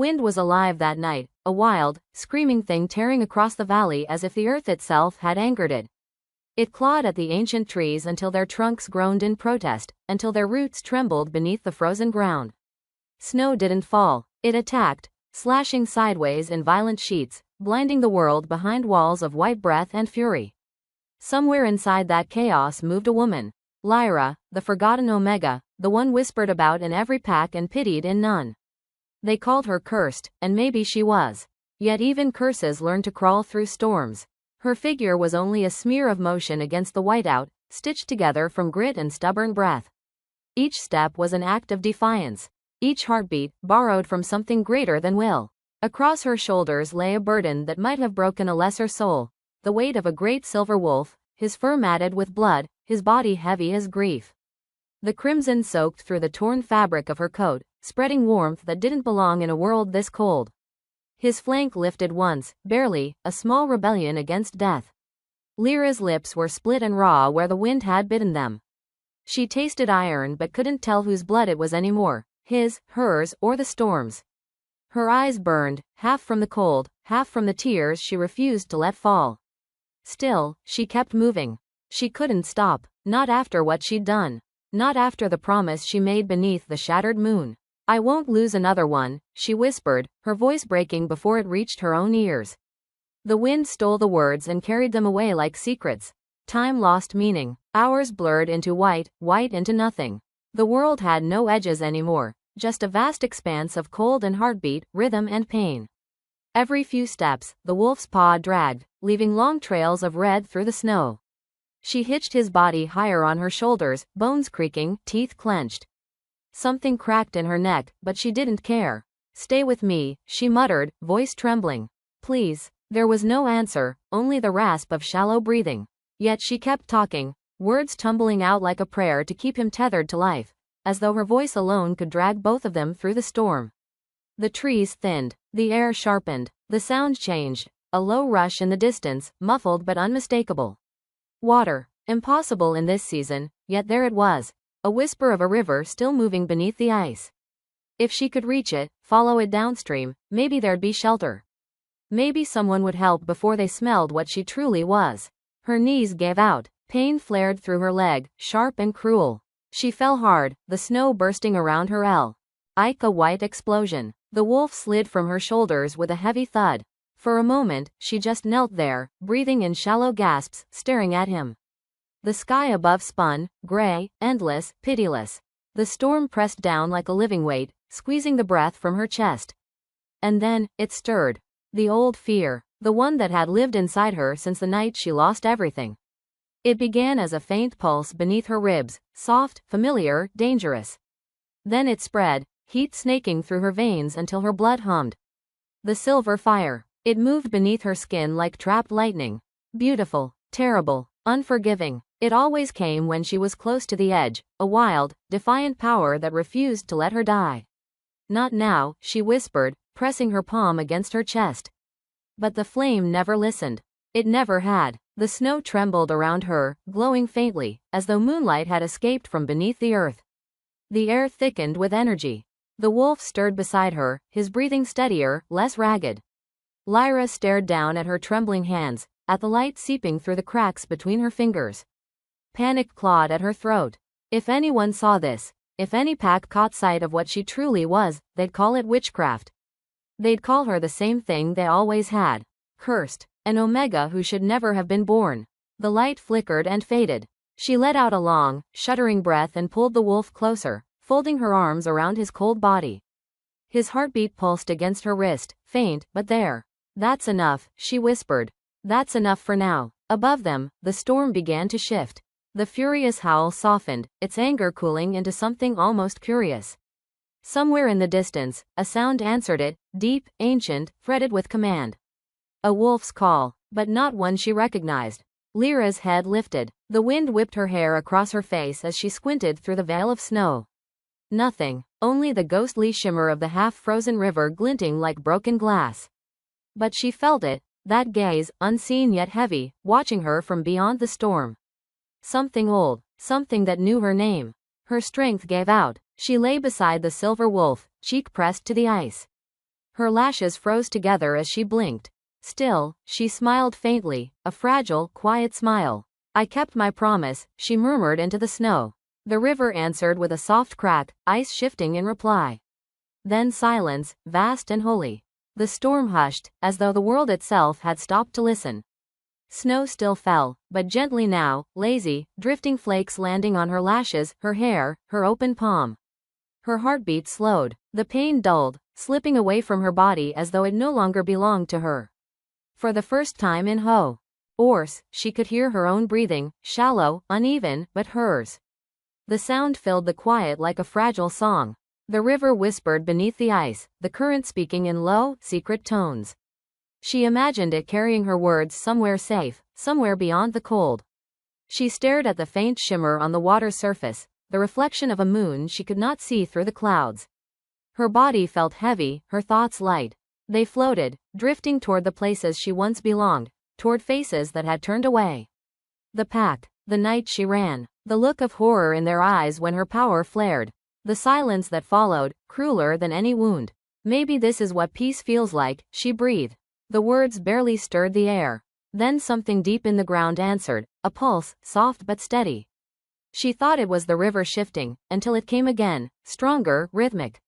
wind was alive that night, a wild, screaming thing tearing across the valley as if the earth itself had angered it. It clawed at the ancient trees until their trunks groaned in protest, until their roots trembled beneath the frozen ground. Snow didn't fall, it attacked, slashing sideways in violent sheets, blinding the world behind walls of white breath and fury. Somewhere inside that chaos moved a woman. Lyra, the forgotten Omega, the one whispered about in every pack and pitied in none. They called her cursed, and maybe she was. Yet even curses learn to crawl through storms. Her figure was only a smear of motion against the whiteout, stitched together from grit and stubborn breath. Each step was an act of defiance. Each heartbeat, borrowed from something greater than will. Across her shoulders lay a burden that might have broken a lesser soul, the weight of a great silver wolf, his fur matted with blood, his body heavy as grief. The crimson soaked through the torn fabric of her coat, spreading warmth that didn't belong in a world this cold. His flank lifted once, barely, a small rebellion against death. Lyra's lips were split and raw where the wind had bitten them. She tasted iron but couldn't tell whose blood it was anymore, his, hers, or the storm's. Her eyes burned, half from the cold, half from the tears she refused to let fall. Still, she kept moving. She couldn't stop, not after what she'd done. Not after the promise she made beneath the shattered moon. I won't lose another one, she whispered, her voice breaking before it reached her own ears. The wind stole the words and carried them away like secrets. Time lost meaning. Hours blurred into white, white into nothing. The world had no edges anymore, just a vast expanse of cold and heartbeat, rhythm and pain. Every few steps, the wolf's paw dragged, leaving long trails of red through the snow. She hitched his body higher on her shoulders, bones creaking, teeth clenched. Something cracked in her neck, but she didn't care. Stay with me, she muttered, voice trembling. Please. There was no answer, only the rasp of shallow breathing. Yet she kept talking, words tumbling out like a prayer to keep him tethered to life, as though her voice alone could drag both of them through the storm. The trees thinned, the air sharpened, the sound changed, a low rush in the distance, muffled but unmistakable. Water. Impossible in this season, yet there it was, a whisper of a river still moving beneath the ice. If she could reach it, follow it downstream, maybe there'd be shelter. Maybe someone would help before they smelled what she truly was. Her knees gave out, pain flared through her leg, sharp and cruel. She fell hard, the snow bursting around her a white explosion. The wolf slid from her shoulders with a heavy thud. For a moment, she just knelt there, breathing in shallow gasps, staring at him. The sky above spun, gray, endless, pitiless. The storm pressed down like a living weight, squeezing the breath from her chest. And then, it stirred. The old fear, the one that had lived inside her since the night she lost everything. It began as a faint pulse beneath her ribs, soft, familiar, dangerous. Then it spread, heat snaking through her veins until her blood hummed. The silver fire. It moved beneath her skin like trapped lightning. Beautiful, terrible, unforgiving. It always came when she was close to the edge, a wild, defiant power that refused to let her die. Not now, she whispered, pressing her palm against her chest. But the flame never listened. It never had. The snow trembled around her, glowing faintly, as though moonlight had escaped from beneath the earth. The air thickened with energy. The wolf stirred beside her, his breathing steadier, less ragged. Lyra stared down at her trembling hands, at the light seeping through the cracks between her fingers. Panic clawed at her throat. If anyone saw this, if any pack caught sight of what she truly was, they'd call it witchcraft. They'd call her the same thing they always had. Cursed. An Omega who should never have been born. The light flickered and faded. She let out a long, shuddering breath and pulled the wolf closer, folding her arms around his cold body. His heartbeat pulsed against her wrist, faint, but there. That's enough, she whispered. That's enough for now. Above them, the storm began to shift. The furious howl softened, its anger cooling into something almost curious. Somewhere in the distance, a sound answered it, deep, ancient, fretted with command. A wolf's call, but not one she recognized. Lyra's head lifted. The wind whipped her hair across her face as she squinted through the veil of snow. Nothing, only the ghostly shimmer of the half-frozen river glinting like broken glass. But she felt it, that gaze, unseen yet heavy, watching her from beyond the storm. Something old, something that knew her name. Her strength gave out. She lay beside the silver wolf, cheek pressed to the ice. Her lashes froze together as she blinked. Still, she smiled faintly, a fragile, quiet smile. I kept my promise, she murmured into the snow. The river answered with a soft crack, ice shifting in reply. Then silence, vast and holy. The storm hushed, as though the world itself had stopped to listen. Snow still fell, but gently now, lazy, drifting flakes landing on her lashes, her hair, her open palm. Her heartbeat slowed. The pain dulled, slipping away from her body as though it no longer belonged to her. For the first time in Horse, she could hear her own breathing, shallow, uneven, but hers. The sound filled the quiet like a fragile song. The river whispered beneath the ice, the current speaking in low, secret tones. She imagined it carrying her words somewhere safe, somewhere beyond the cold. She stared at the faint shimmer on the water's surface, the reflection of a moon she could not see through the clouds. Her body felt heavy, her thoughts light. They floated, drifting toward the places she once belonged, toward faces that had turned away. The pack, the night she ran, the look of horror in their eyes when her power flared. The silence that followed, crueler than any wound. Maybe this is what peace feels like, she breathed. The words barely stirred the air. Then something deep in the ground answered, a pulse, soft but steady. She thought it was the river shifting, until it came again, stronger, rhythmic.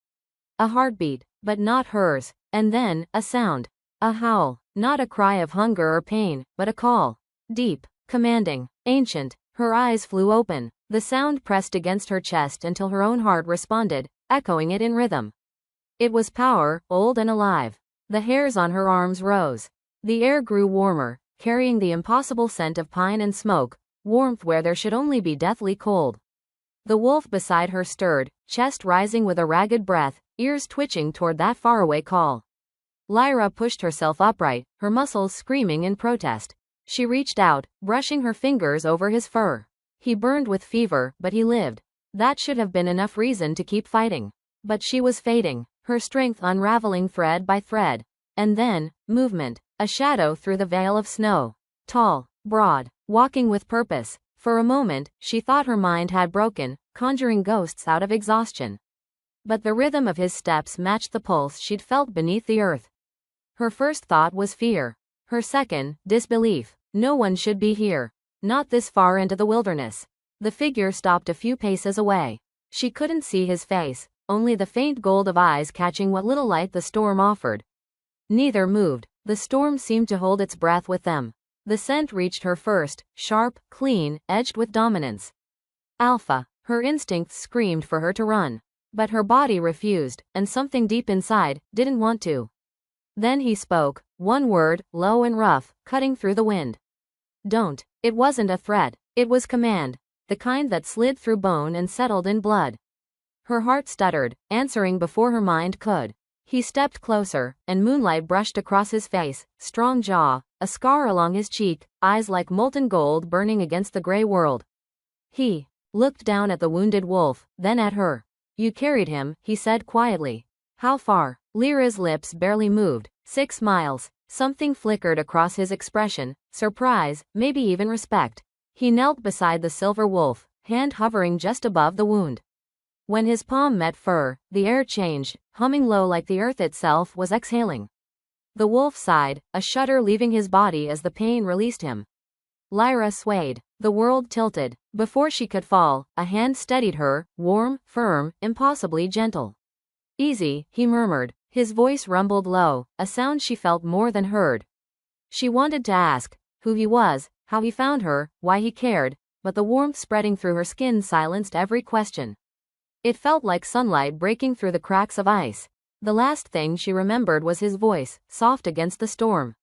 A heartbeat, but not hers, and then, a sound. A howl, not a cry of hunger or pain, but a call. Deep, commanding, ancient. Her eyes flew open. The sound pressed against her chest until her own heart responded, echoing it in rhythm. It was power, old and alive. The hairs on her arms rose. The air grew warmer, carrying the impossible scent of pine and smoke, warmth where there should only be deathly cold. The wolf beside her stirred, chest rising with a ragged breath, ears twitching toward that faraway call. Lyra pushed herself upright, her muscles screaming in protest. She reached out, brushing her fingers over his fur. He burned with fever, but he lived. That should have been enough reason to keep fighting. But she was fading, her strength unraveling thread by thread. And then, movement, a shadow through the veil of snow. Tall, broad, walking with purpose. For a moment, she thought her mind had broken, conjuring ghosts out of exhaustion. But the rhythm of his steps matched the pulse she'd felt beneath the earth. Her first thought was fear. Her second, disbelief. No one should be here. Not this far into the wilderness. The figure stopped a few paces away. She couldn't see his face, only the faint gold of eyes catching what little light the storm offered. Neither moved. The storm seemed to hold its breath with them. The scent reached her first, sharp, clean, edged with dominance. Alpha. Her instincts screamed for her to run. But her body refused, and something deep inside didn't want to. Then he spoke, one word, low and rough, cutting through the wind. Don't. It wasn't a threat. It was command. The kind that slid through bone and settled in blood. Her heart stuttered, answering before her mind could. He stepped closer, and moonlight brushed across his face, strong jaw, a scar along his cheek, eyes like molten gold burning against the gray world. He looked down at the wounded wolf, then at her. You carried him, he said quietly. How far? Lyra's lips barely moved. 6 miles. Something flickered across his expression, surprise, maybe even respect. He knelt beside the silver wolf, hand hovering just above the wound. When his palm met fur, the air changed, humming low like the earth itself was exhaling. The wolf sighed, a shudder leaving his body as the pain released him. Lyra swayed. The world tilted. Before she could fall, a hand steadied her, warm, firm, impossibly gentle. Easy, he murmured. His voice rumbled low, a sound she felt more than heard. She wanted to ask who he was, how he found her, why he cared, but the warmth spreading through her skin silenced every question. It felt like sunlight breaking through the cracks of ice. The last thing she remembered was his voice, soft against the storm.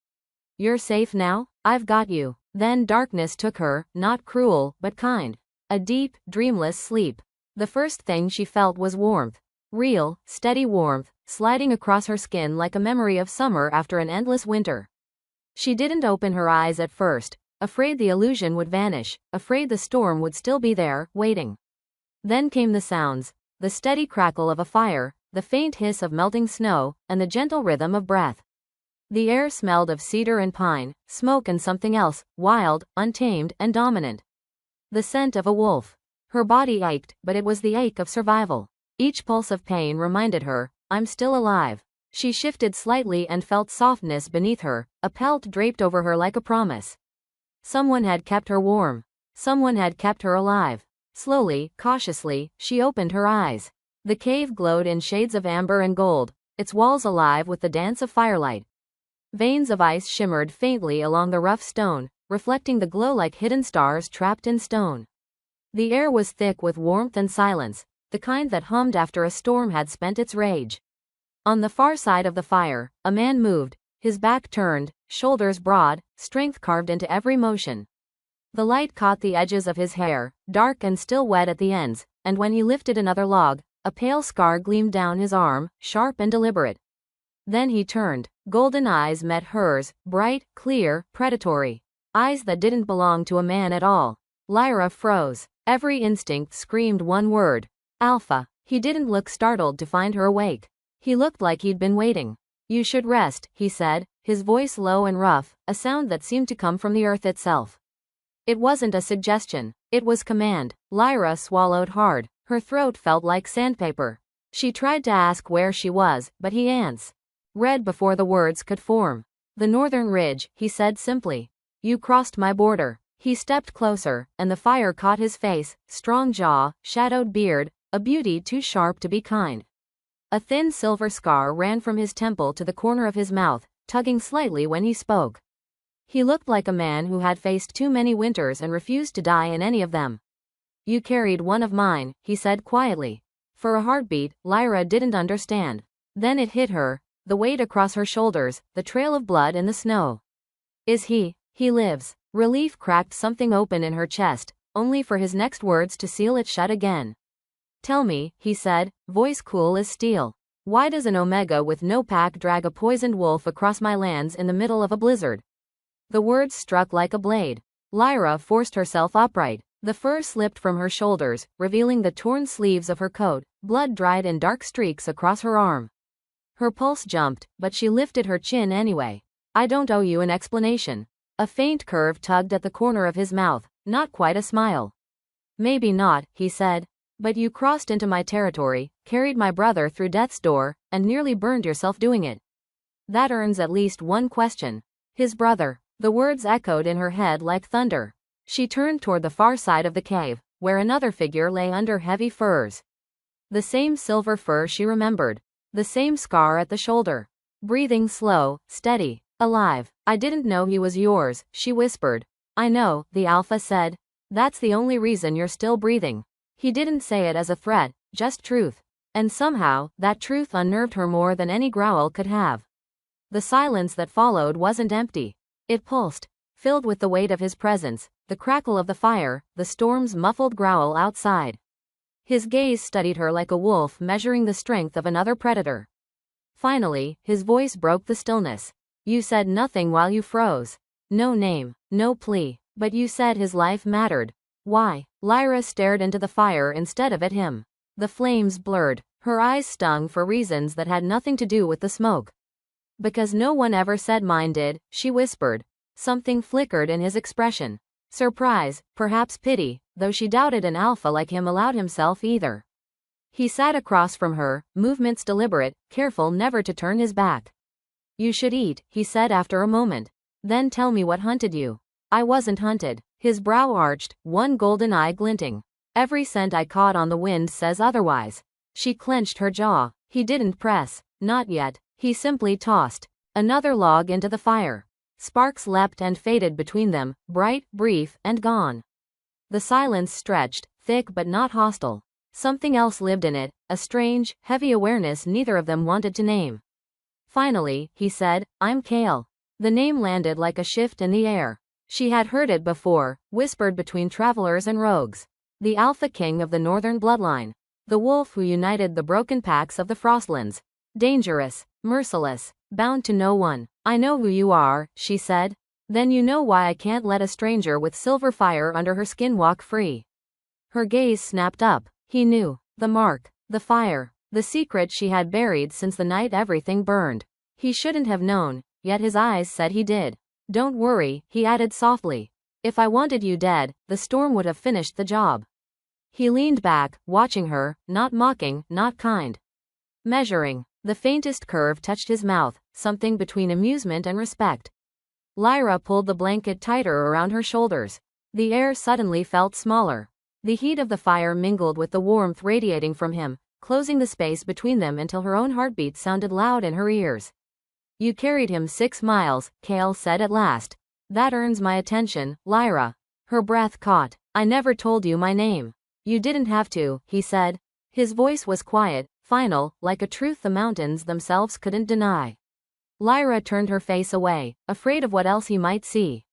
You're safe now? I've got you. Then darkness took her, not cruel, but kind. A deep, dreamless sleep. The first thing she felt was warmth. Real, steady warmth, sliding across her skin like a memory of summer after an endless winter. She didn't open her eyes at first, afraid the illusion would vanish, afraid the storm would still be there, waiting. Then came the sounds, the steady crackle of a fire, the faint hiss of melting snow, and the gentle rhythm of breath. The air smelled of cedar and pine, smoke and something else, wild, untamed, and dominant. The scent of a wolf. Her body ached, but it was the ache of survival. Each pulse of pain reminded her, I'm still alive. She shifted slightly and felt softness beneath her, a pelt draped over her like a promise. Someone had kept her warm. Someone had kept her alive. Slowly, cautiously, she opened her eyes. The cave glowed in shades of amber and gold, its walls alive with the dance of firelight. Veins of ice shimmered faintly along the rough stone, reflecting the glow like hidden stars trapped in stone. The air was thick with warmth and silence, the kind that hummed after a storm had spent its rage. On the far side of the fire, a man moved, his back turned, shoulders broad, strength carved into every motion. The light caught the edges of his hair, dark and still wet at the ends, and when he lifted another log, a pale scar gleamed down his arm, sharp and deliberate. Then he turned. Golden eyes met hers, bright, clear, predatory. Eyes that didn't belong to a man at all. Lyra froze. Every instinct screamed one word. Alpha. He didn't look startled to find her awake. He looked like he'd been waiting. You should rest, he said, his voice low and rough, a sound that seemed to come from the earth itself. It wasn't a suggestion. It was command. Lyra swallowed hard. Her throat felt like sandpaper. She tried to ask where she was, but he read before the words could form. The northern ridge, he said simply. You crossed my border. He stepped closer, and the fire caught his face, strong jaw, shadowed beard, a beauty too sharp to be kind. A thin silver scar ran from his temple to the corner of his mouth, tugging slightly when he spoke. He looked like a man who had faced too many winters and refused to die in any of them. You carried one of mine, he said quietly. For a heartbeat, Lyra didn't understand. Then it hit her, the weight across her shoulders, the trail of blood in the snow. Is he? He lives. Relief cracked something open in her chest, only for his next words to seal it shut again. Tell me, he said, voice cool as steel. Why does an Omega with no pack drag a poisoned wolf across my lands in the middle of a blizzard? The words struck like a blade. Lyra forced herself upright. The fur slipped from her shoulders, revealing the torn sleeves of her coat, blood dried in dark streaks across her arm. Her pulse jumped, but she lifted her chin anyway. I don't owe you an explanation. A faint curve tugged at the corner of his mouth, not quite a smile. Maybe not, he said. But you crossed into my territory, carried my brother through death's door, and nearly burned yourself doing it. That earns at least one question. His brother. The words echoed in her head like thunder. She turned toward the far side of the cave, where another figure lay under heavy furs. The same silver fur she remembered. The same scar at the shoulder. Breathing slow, steady, alive. I didn't know he was yours, she whispered. I know, the Alpha said. That's the only reason you're still breathing. He didn't say it as a threat, just truth. And somehow, that truth unnerved her more than any growl could have. The silence that followed wasn't empty. It pulsed, filled with the weight of his presence, the crackle of the fire, the storm's muffled growl outside. His gaze studied her like a wolf measuring the strength of another predator. Finally, his voice broke the stillness. You said nothing while you froze. No name, no plea, but you said his life mattered. Why? Lyra stared into the fire instead of at him. The flames blurred. Her eyes stung for reasons that had nothing to do with the smoke. Because no one ever said mine did, she whispered. Something flickered in his expression. Surprise, perhaps pity, though she doubted an alpha like him allowed himself either. He sat across from her, movements deliberate, careful never to turn his back. You should eat, he said after a moment. Then tell me what hunted you. I wasn't hunted. His brow arched, one golden eye glinting. Every scent I caught on the wind says otherwise. She clenched her jaw. He didn't press. Not yet. He simply tossed another log into the fire. Sparks leapt and faded between them, bright, brief, and gone. The silence stretched, thick but not hostile. Something else lived in it, a strange, heavy awareness neither of them wanted to name. Finally, he said, I'm Kale. The name landed like a shift in the air. She had heard it before, whispered between travelers and rogues. The Alpha King of the Northern Bloodline. The wolf who united the broken packs of the Frostlands. Dangerous, merciless, bound to no one. I know who you are, she said. Then you know why I can't let a stranger with silver fire under her skin walk free. Her gaze snapped up. He knew. The mark. The fire. The secret she had buried since the night everything burned. He shouldn't have known, yet his eyes said he did. Don't worry, he added softly. If I wanted you dead, the storm would have finished the job. He leaned back, watching her, not mocking, not kind. Measuring. The faintest curve touched his mouth, something between amusement and respect. Lyra pulled the blanket tighter around her shoulders. The air suddenly felt smaller. The heat of the fire mingled with the warmth radiating from him, closing the space between them until her own heartbeat sounded loud in her ears. You carried him 6 miles, Cale said at last. That earns my attention, Lyra. Her breath caught. I never told you my name. You didn't have to, he said. His voice was quiet, final, like a truth the mountains themselves couldn't deny. Lyra turned her face away, afraid of what else he might see.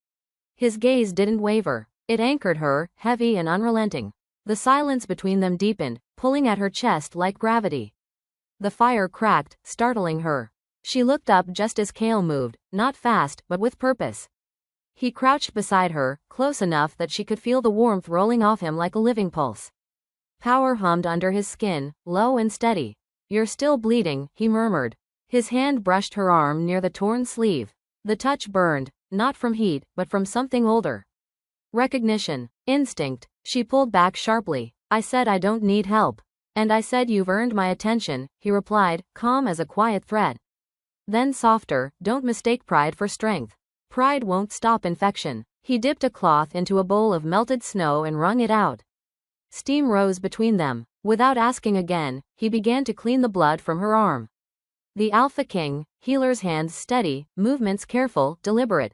His gaze didn't waver. It anchored her, heavy and unrelenting. The silence between them deepened, pulling at her chest like gravity. The fire cracked, startling her. She looked up just as Cale moved, not fast, but with purpose. He crouched beside her, close enough that she could feel the warmth rolling off him like a living pulse. Power hummed under his skin, low and steady. You're still bleeding, he murmured. His hand brushed her arm near the torn sleeve. The touch burned, not from heat, but from something older. Recognition. Instinct. She pulled back sharply. I said I don't need help. And I said you've earned my attention, he replied, calm as a quiet threat. Then softer, don't mistake pride for strength. Pride won't stop infection. He dipped a cloth into a bowl of melted snow and wrung it out. Steam rose between them. Without asking again, he began to clean the blood from her arm. The Alpha King, healer's hands steady, movements careful, deliberate.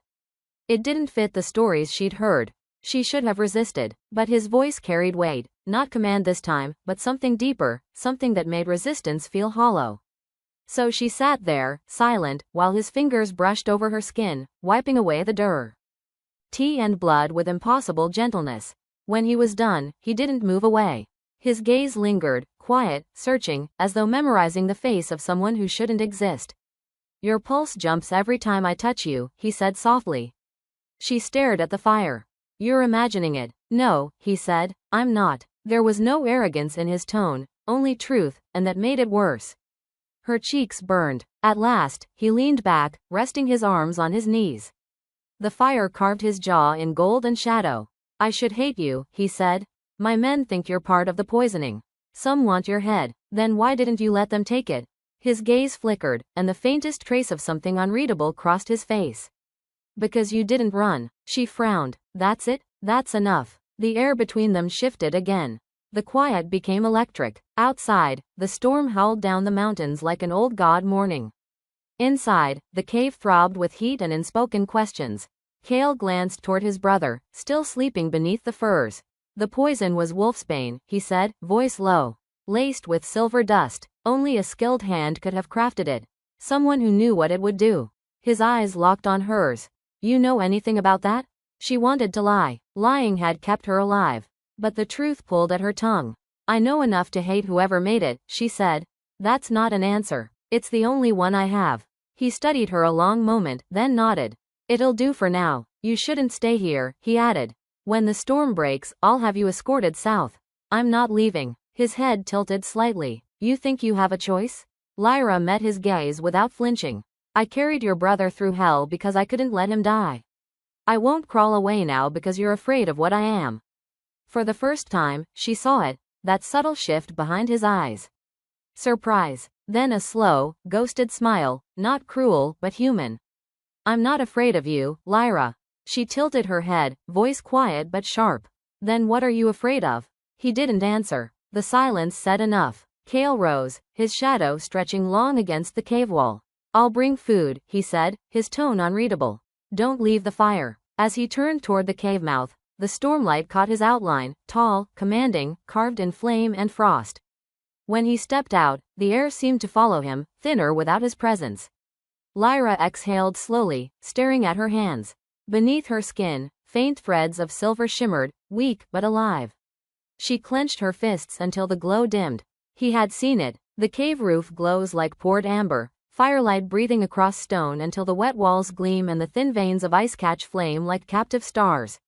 It didn't fit the stories she'd heard. She should have resisted, but his voice carried weight, not command this time, but something deeper, something that made resistance feel hollow. So she sat there, silent, while his fingers brushed over her skin, wiping away the dirt. Tea and blood with impossible gentleness. When he was done, he didn't move away. His gaze lingered, quiet, searching, as though memorizing the face of someone who shouldn't exist. Your pulse jumps every time I touch you, he said softly. She stared at the fire. You're imagining it. No, he said, I'm not. There was no arrogance in his tone, only truth, and that made it worse. Her cheeks burned. At last, he leaned back, resting his arms on his knees. The fire carved his jaw in gold and shadow. I should hate you, he said. My men think you're part of the poisoning. Some want your head. Then why didn't you let them take it? His gaze flickered, and the faintest trace of something unreadable crossed his face. Because you didn't run. She frowned. That's it? That's enough. The air between them shifted again. The quiet became electric. Outside, the storm howled down the mountains like an old god mourning. Inside, the cave throbbed with heat and unspoken questions. Cale glanced toward his brother, still sleeping beneath the firs. The poison was wolfsbane, he said, voice low. Laced with silver dust. Only a skilled hand could have crafted it. Someone who knew what it would do. His eyes locked on hers. You know anything about that? She wanted to lie. Lying had kept her alive. But the truth pulled at her tongue. I know enough to hate whoever made it, she said. That's not an answer. It's the only one I have. He studied her a long moment, then nodded. It'll do for now. You shouldn't stay here, he added. When the storm breaks, I'll have you escorted south. I'm not leaving. His head tilted slightly. You think you have a choice? Lyra met his gaze without flinching. I carried your brother through hell because I couldn't let him die. I won't crawl away now because you're afraid of what I am. For the first time, she saw it, that subtle shift behind his eyes. Surprise. Then a slow, ghosted smile, not cruel, but human. I'm not afraid of you, Lyra. She tilted her head, voice quiet but sharp. Then what are you afraid of? He didn't answer. The silence said enough. Cale rose, his shadow stretching long against the cave wall. I'll bring food, he said, his tone unreadable. Don't leave the fire. As he turned toward the cave mouth, the stormlight caught his outline, tall, commanding, carved in flame and frost. When he stepped out, the air seemed to follow him, thinner without his presence. Lyra exhaled slowly, staring at her hands. Beneath her skin, faint threads of silver shimmered, weak but alive. She clenched her fists until the glow dimmed. He had seen it. The cave roof glows like poured amber, firelight breathing across stone until the wet walls gleam and the thin veins of ice catch flame like captive stars.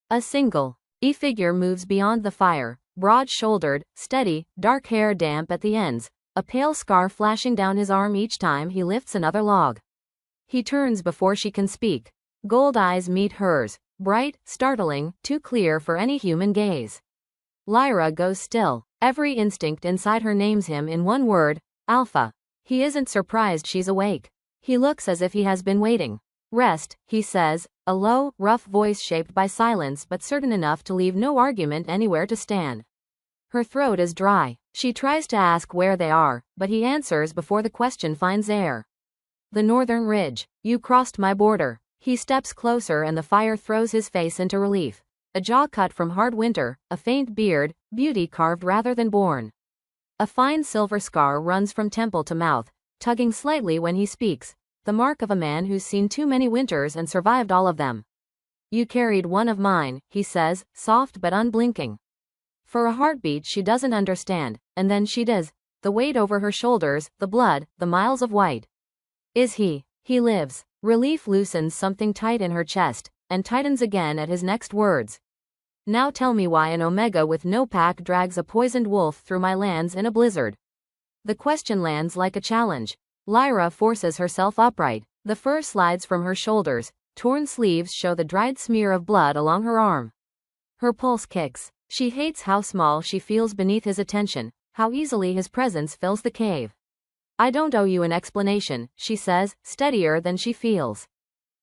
A single figure moves beyond the fire, broad-shouldered, steady, dark hair damp at the ends, a pale scar flashing down his arm each time he lifts another log. He turns before she can speak. Gold eyes meet hers, bright, startling, too clear for any human gaze. Lyra goes still. Every instinct inside her names him in one word, Alpha. He isn't surprised she's awake. He looks as if he has been waiting. Rest, he says, a low, rough voice shaped by silence but certain enough to leave no argument anywhere to stand. Her throat is dry. She tries to ask where they are, but he answers before the question finds air. The northern ridge. You crossed my border. He steps closer and the fire throws his face into relief. A jaw cut from hard winter, a faint beard, beauty carved rather than born. A fine silver scar runs from temple to mouth, tugging slightly when he speaks, the mark of a man who's seen too many winters and survived all of them. You carried one of mine, he says, soft but unblinking. For a heartbeat she doesn't understand, and then she does. The weight over her shoulders, the blood, the miles of white. Is he? He lives. Relief loosens something tight in her chest, and tightens again at his next words. Now tell me why an Omega with no pack drags a poisoned wolf through my lands in a blizzard. The question lands like a challenge. Lyra forces herself upright. The fur slides from her shoulders. Torn sleeves show the dried smear of blood along her arm. Her pulse kicks. She hates how small she feels beneath his attention, how easily his presence fills the cave. I don't owe you an explanation, she says, steadier than she feels.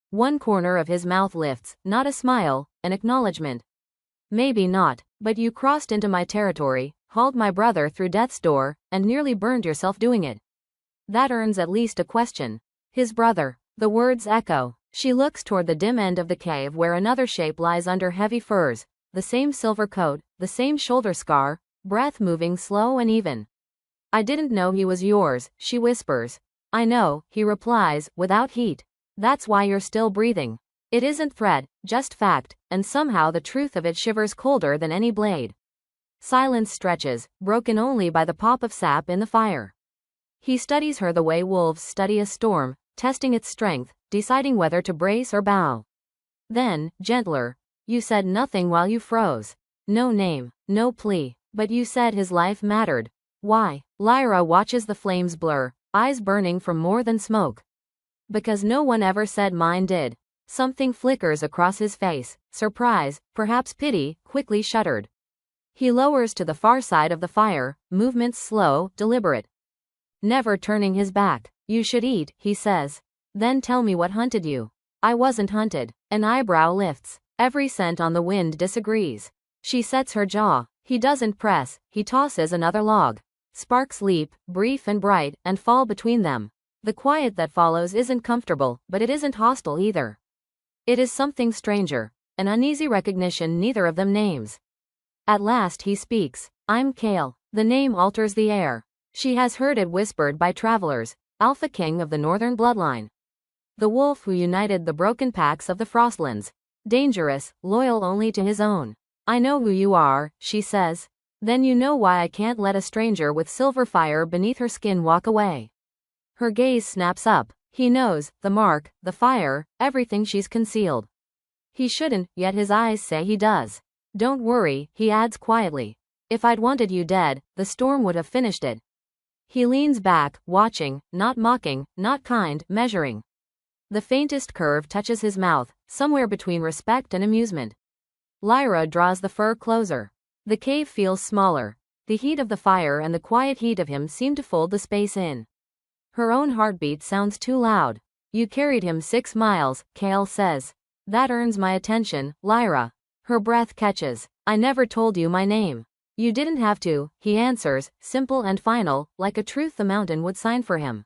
One corner of his mouth lifts, not a smile, an acknowledgement. Maybe not, but you crossed into my territory, hauled my brother through death's door, and nearly burned yourself doing it. That earns at least a question. His brother. The words echo. She looks toward the dim end of the cave where another shape lies under heavy furs, the same silver coat, the same shoulder scar, breath moving slow and even. I didn't know he was yours, she whispers. I know, he replies, without heat. That's why you're still breathing. It isn't threat, just fact, and somehow the truth of it shivers colder than any blade. Silence stretches, broken only by the pop of sap in the fire. He studies her the way wolves study a storm, testing its strength, deciding whether to brace or bow. Then, gentler, you said nothing while you froze. No name, no plea, but you said his life mattered. Why? Lyra watches the flames blur, eyes burning from more than smoke. Because no one ever said mine did. Something flickers across his face, surprise, perhaps pity, quickly shuddered. He lowers to the far side of the fire, movements slow, deliberate. Never turning his back. You should eat, he says. Then tell me what hunted you. I wasn't hunted. An eyebrow lifts. Every scent on the wind disagrees. She sets her jaw. He doesn't press, he tosses another log. Sparks leap, brief and bright, and fall between them. The quiet that follows isn't comfortable, but it isn't hostile either. It is something stranger, an uneasy recognition neither of them names. At last he speaks. I'm Kale. The name alters the air. She has heard it whispered by travelers, Alpha King of the Northern Bloodline. The wolf who united the broken packs of the Frostlands. Dangerous, loyal only to his own. I know who you are, she says. Then you know why I can't let a stranger with silver fire beneath her skin walk away. Her gaze snaps up. He knows, the mark, the fire, everything she's concealed. He shouldn't, yet his eyes say he does. Don't worry, he adds quietly. If I'd wanted you dead, the storm would have finished it. He leans back, watching, not mocking, not kind, measuring. The faintest curve touches his mouth, somewhere between respect and amusement. Lyra draws the fur closer. The cave feels smaller. The heat of the fire and the quiet heat of him seem to fold the space in. Her own heartbeat sounds too loud. You carried him 6 miles, Kale says. That earns my attention, Lyra. Her breath catches. I never told you my name. You didn't have to, he answers, simple and final, like a truth the mountain would sign for him.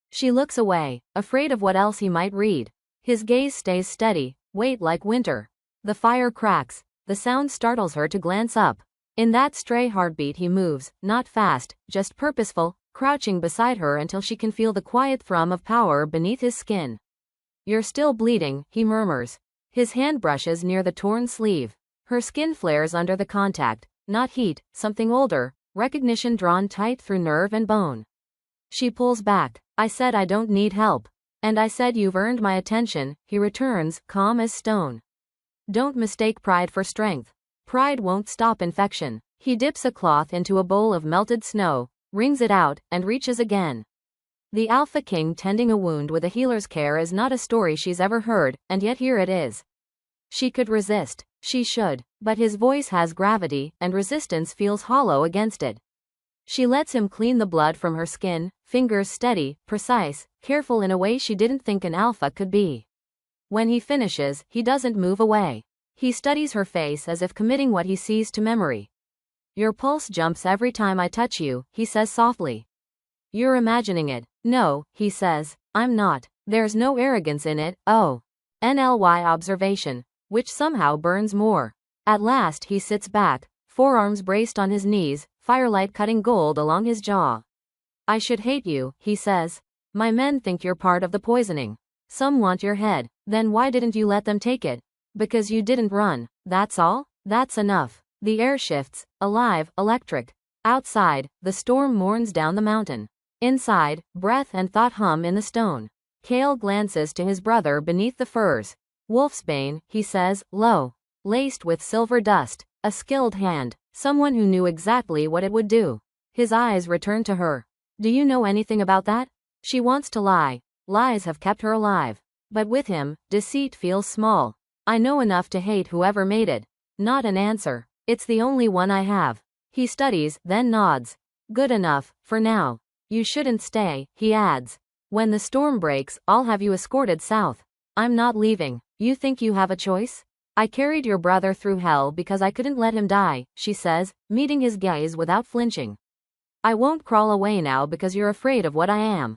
She looks away, afraid of what else he might read. His gaze stays steady, weight like winter. The fire cracks. The sound startles her to glance up. In that stray heartbeat he moves, not fast, just purposeful, crouching beside her until she can feel the quiet thrum of power beneath his skin. You're still bleeding, he murmurs. His hand brushes near the torn sleeve. Her skin flares under the contact. Not heat, something older, recognition drawn tight through nerve and bone. She pulls back. I said I don't need help. And I said you've earned my attention, he returns, calm as stone. Don't mistake pride for strength. Pride won't stop infection. He dips a cloth into a bowl of melted snow, wrings it out, and reaches again. The Alpha King tending a wound with a healer's care is not a story she's ever heard, and yet here it is. She could resist. She should. But his voice has gravity, and resistance feels hollow against it. She lets him clean the blood from her skin, fingers steady, precise, careful in a way she didn't think an alpha could be. When he finishes, he doesn't move away. He studies her face as if committing what he sees to memory. Your pulse jumps every time I touch you, he says softly. You're imagining it. No, he says, I'm not. There's no arrogance in it. Oh. NLY observation, which somehow burns more. At last he sits back, forearms braced on his knees, firelight cutting gold along his jaw. I should hate you, he says. My men think you're part of the poisoning. Some want your head. Then why didn't you let them take it? Because you didn't run. That's all? That's enough. The air shifts, alive, electric. Outside, the storm mourns down the mountain. Inside, breath and thought hum in the stone. Kale glances to his brother beneath the firs. Wolfsbane, he says, low. Laced with silver dust. A skilled hand. Someone who knew exactly what it would do. His eyes return to her. Do you know anything about that? She wants to lie. Lies have kept her alive. But with him, deceit feels small. I know enough to hate whoever made it. Not an answer. It's the only one I have. He studies, then nods. Good enough, for now. You shouldn't stay, he adds. When the storm breaks, I'll have you escorted south. I'm not leaving. You think you have a choice? I carried your brother through hell because I couldn't let him die, she says, meeting his gaze without flinching. I won't crawl away now because you're afraid of what I am.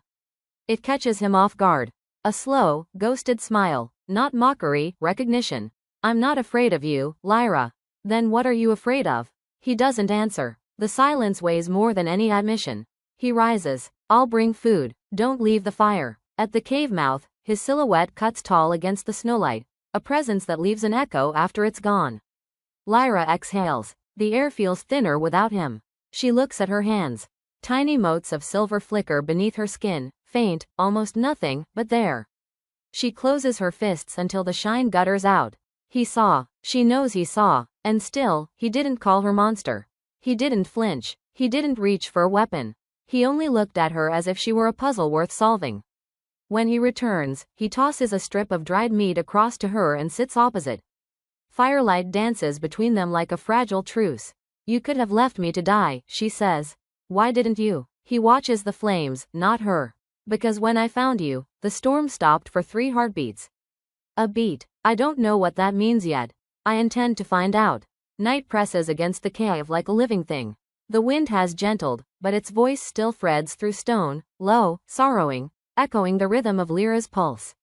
It catches him off guard. A slow, ghosted smile. Not mockery, recognition. I'm not afraid of you, Lyra. Then what are you afraid of? He doesn't answer. The silence weighs more than any admission. He rises. I'll bring food. Don't leave the fire. At the cave mouth, his silhouette cuts tall against the snowlight, a presence that leaves an echo after it's gone. Lyra exhales. The air feels thinner without him. She looks at her hands. Tiny motes of silver flicker beneath her skin, faint, almost nothing, but there. She closes her fists until the shine gutters out. He saw. She knows he saw. And still, he didn't call her monster. He didn't flinch. He didn't reach for a weapon. He only looked at her as if she were a puzzle worth solving. When he returns, he tosses a strip of dried meat across to her and sits opposite. Firelight dances between them like a fragile truce. You could have left me to die, she says. Why didn't you? He watches the flames, not her. Because when I found you, the storm stopped for 3 heartbeats. A beat. I don't know what that means yet. I intend to find out. Night presses against the cave like a living thing. The wind has gentled, but its voice still threads through stone, low, sorrowing, echoing the rhythm of Lyra's pulse.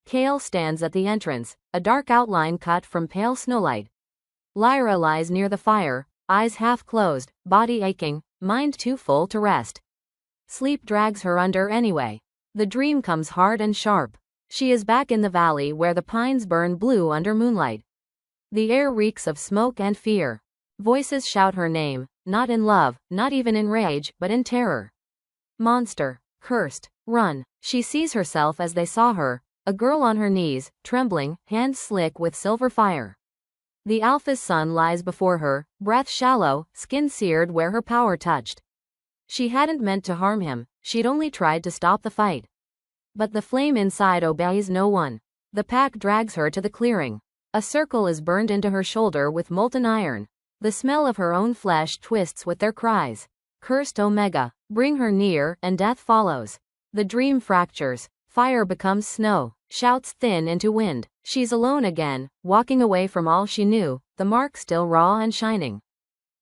Kale stands at the entrance, a dark outline cut from pale snowlight. Lyra lies near the fire, eyes half closed, body aching, mind too full to rest. Sleep drags her under anyway. The dream comes hard and sharp. She is back in the valley where the pines burn blue under moonlight. The air reeks of smoke and fear. Voices shout her name, not in love, not even in rage, but in terror. Monster. Cursed. Run. She sees herself as they saw her, a girl on her knees, trembling, hands slick with silver fire. The Alpha's son lies before her, breath shallow, skin seared where her power touched. She hadn't meant to harm him, she'd only tried to stop the fight. But the flame inside obeys no one. The pack drags her to the clearing. A circle is burned into her shoulder with molten iron. The smell of her own flesh twists with their cries. Cursed Omega, bring her near, and death follows. The dream fractures. Fire becomes snow. Shouts thin into wind. She's alone again, walking away from all she knew, the mark still raw and shining.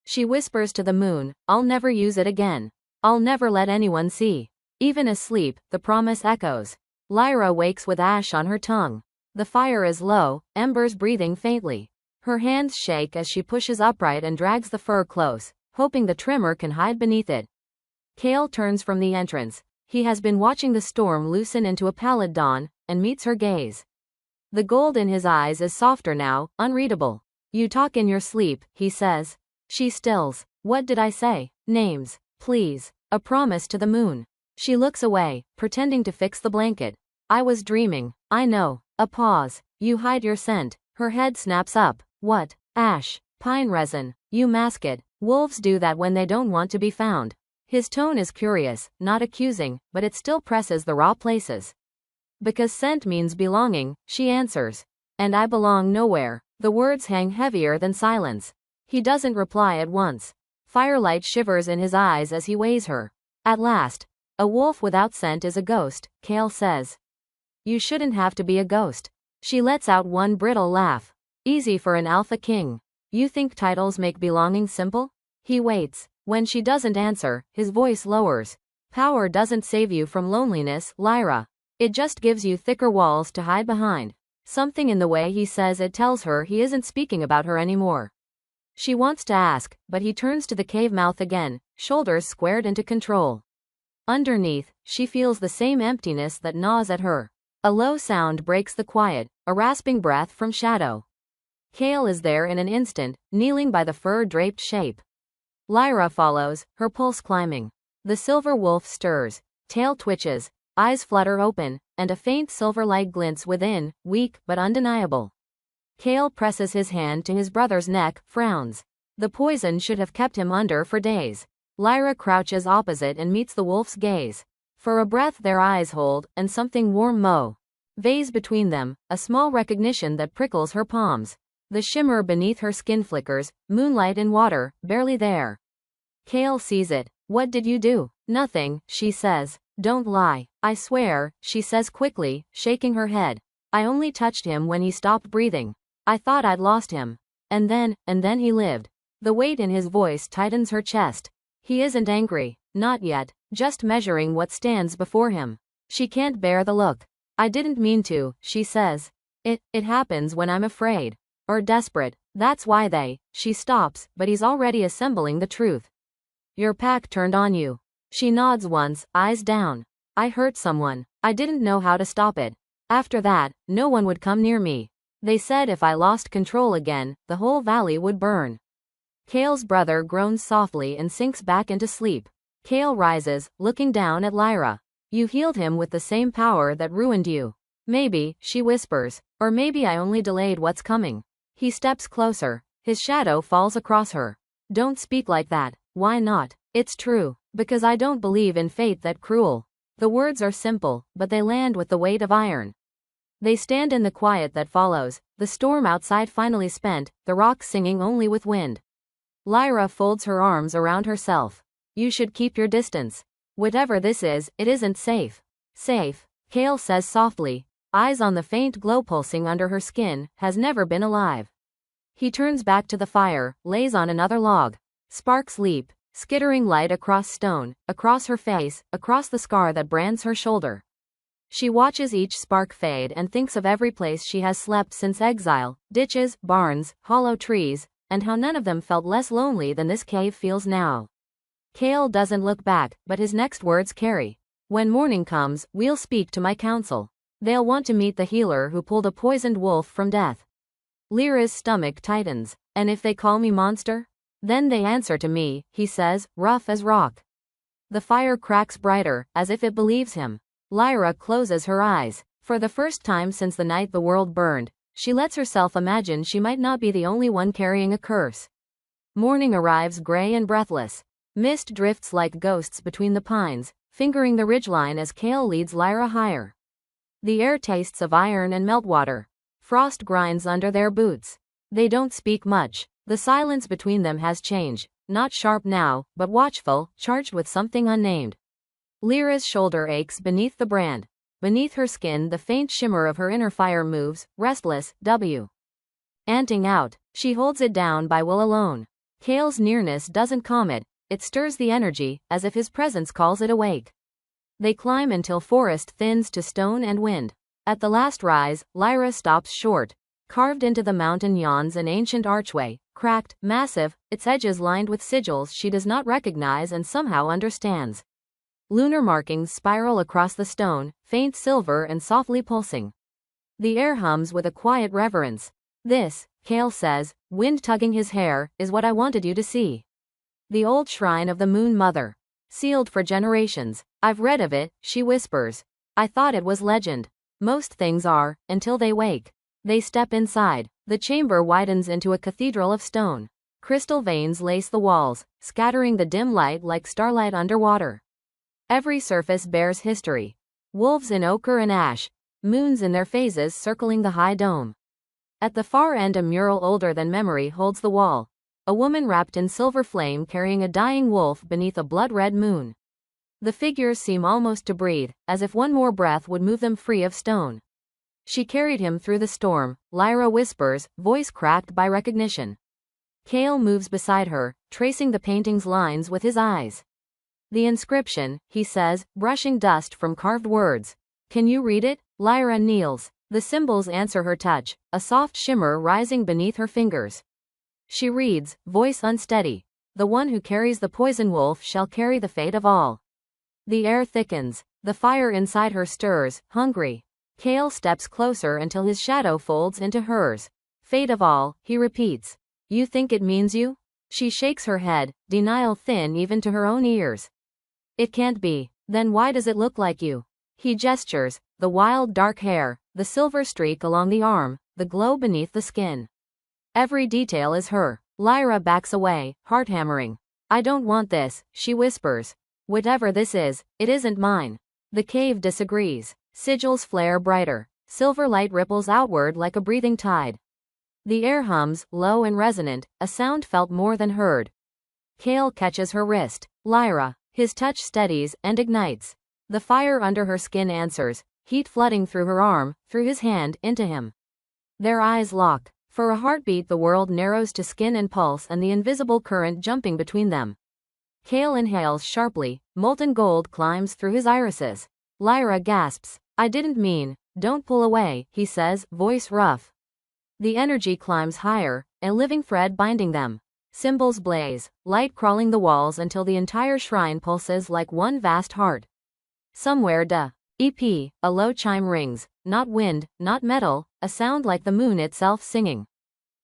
She whispers to the moon, I'll never use it again. I'll never let anyone see. Even asleep, the promise echoes. Lyra wakes with ash on her tongue. The fire is low, embers breathing faintly. Her hands shake as she pushes upright and drags the fur close, hoping the tremor can hide beneath it. Kale turns from the entrance. He has been watching the storm loosen into a pallid dawn, and meets her gaze. The gold in his eyes is softer now, unreadable. You talk in your sleep, he says. She stills. What did I say? Names. Please. A promise to the moon. She looks away, pretending to fix the blanket. I was dreaming. I know. A pause. You hide your scent. Her head snaps up. What? Ash. Pine resin. You mask it. Wolves do that when they don't want to be found. His tone is curious, not accusing, but it still presses the raw places. Because scent means belonging, she answers. And I belong nowhere. The words hang heavier than silence. He doesn't reply at once. Firelight shivers in his eyes as he weighs her. At last. A wolf without scent is a ghost, Kale says. You shouldn't have to be a ghost. She lets out one brittle laugh. Easy for an alpha king. You think titles make belonging simple? He waits. When she doesn't answer, his voice lowers. Power doesn't save you from loneliness, Lyra. It just gives you thicker walls to hide behind. Something in the way he says it tells her he isn't speaking about her anymore. She wants to ask, but he turns to the cave mouth again, shoulders squared into control. Underneath, she feels the same emptiness that gnaws at her. A low sound breaks the quiet, a rasping breath from shadow. Kale is there in an instant, kneeling by the fur-draped shape. Lyra follows, her pulse climbing. The silver wolf stirs, tail twitches, eyes flutter open, and a faint silver light glints within, weak but undeniable. Kale presses his hand to his brother's neck, frowns. The poison should have kept him under for days. Lyra crouches opposite and meets the wolf's gaze. For a breath their eyes hold, and something warm vase between them, a small recognition that prickles her palms. The shimmer beneath her skin flickers, moonlight in water, barely there. Kale sees it. What did you do? Nothing, she says. Don't lie. I swear, she says quickly, shaking her head. I only touched him when he stopped breathing. I thought I'd lost him. And then he lived. The weight in his voice tightens her chest. He isn't angry. Not yet. Just measuring what stands before him. She can't bear the look. I didn't mean to, she says. It happens when I'm afraid. Or desperate. That's why she stops, but he's already assembling the truth. Your pack turned on you. She nods once, eyes down. I hurt someone. I didn't know how to stop it. After that, no one would come near me. They said if I lost control again, the whole valley would burn. Kale's brother groans softly and sinks back into sleep. Kale rises, looking down at Lyra. You healed him with the same power that ruined you. Maybe, she whispers. Or maybe I only delayed what's coming. He steps closer. His shadow falls across her. Don't speak like that. Why not? It's true. Because I don't believe in fate that cruel. The words are simple, but they land with the weight of iron. They stand in the quiet that follows, the storm outside finally spent, the rocks singing only with wind. Lyra folds her arms around herself. You should keep your distance. Whatever this is, it isn't safe. Safe, Kale says softly, eyes on the faint glow pulsing under her skin, has never been alive. He turns back to the fire, lays on another log. Sparks leap, skittering light across stone, across her face, across the scar that brands her shoulder. She watches each spark fade and thinks of every place she has slept since exile, ditches, barns, hollow trees, and how none of them felt less lonely than this cave feels now. Kale doesn't look back, but his next words carry. When morning comes, we'll speak to my council. They'll want to meet the healer who pulled a poisoned wolf from death. Lyra's stomach tightens. And if they call me monster? Then they answer to me, he says, rough as rock. The fire cracks brighter, as if it believes him. Lyra closes her eyes. For the first time since the night the world burned, she lets herself imagine she might not be the only one carrying a curse. Morning arrives gray and breathless. Mist drifts like ghosts between the pines, fingering the ridgeline as Kale leads Lyra higher. The air tastes of iron and meltwater. Frost grinds under their boots. They don't speak much. The silence between them has changed, not sharp now, but watchful, charged with something unnamed. Lyra's shoulder aches beneath the brand. Beneath her skin the faint shimmer of her inner fire moves, restless, anting out. She holds it down by will alone. Kale's nearness doesn't calm it, it stirs the energy, as if his presence calls it awake. They climb until forest thins to stone and wind. At the last rise, Lyra stops short. Carved into the mountain yawns an ancient archway, cracked, massive, its edges lined with sigils she does not recognize and somehow understands. Lunar markings spiral across the stone, faint silver and softly pulsing. The air hums with a quiet reverence. This, Kale says, wind tugging his hair, is what I wanted you to see. The old shrine of the Moon Mother. Sealed for generations. I've read of it, she whispers. I thought it was legend. Most things are, until they wake. They step inside. The chamber widens into a cathedral of stone. Crystal veins lace the walls, scattering the dim light like starlight underwater. Every surface bears history. Wolves in ochre and ash. Moons in their phases circling the high dome. At the far end a mural older than memory holds the wall. a woman wrapped in silver flame carrying a dying wolf beneath a blood-red moon. The figures seem almost to breathe, as if one more breath would move them free of stone. She carried him through the storm, Lyra whispers, voice cracked by recognition. Cale moves beside her, tracing the painting's lines with his eyes. The inscription, he says, brushing dust from carved words. Can you read it? Lyra kneels. The symbols answer her touch, a soft shimmer rising beneath her fingers. She reads, voice unsteady. The one who carries the poison wolf shall carry the fate of all. The air thickens. The fire inside her stirs, hungry. Cale steps closer until his shadow folds into hers. Fate of all, he repeats. You think it means you? She shakes her head, denial thin even to her own ears. It can't be. Then why does it look like you? He gestures, the wild dark hair, the silver streak along the arm, the glow beneath the skin. Every detail is her. Lyra backs away, heart hammering. I don't want this, she whispers. Whatever this is, it isn't mine. The cave disagrees. Sigils flare brighter. Silver light ripples outward like a breathing tide. The air hums, low and resonant, a sound felt more than heard. Cale catches her wrist. Lyra. His touch steadies and ignites. The fire under her skin answers, heat flooding through her arm, through his hand, into him. Their eyes lock. For a heartbeat the world narrows to skin and pulse and the invisible current jumping between them. Cale inhales sharply, molten gold climbs through his irises. Lyra gasps. I didn't mean. Don't pull away, he says, voice rough. The energy climbs higher, a living thread binding them. Symbols blaze, light crawling the walls until the entire shrine pulses like one vast heart. Somewhere EP, a low chime rings, not wind, not metal, a sound like the moon itself singing.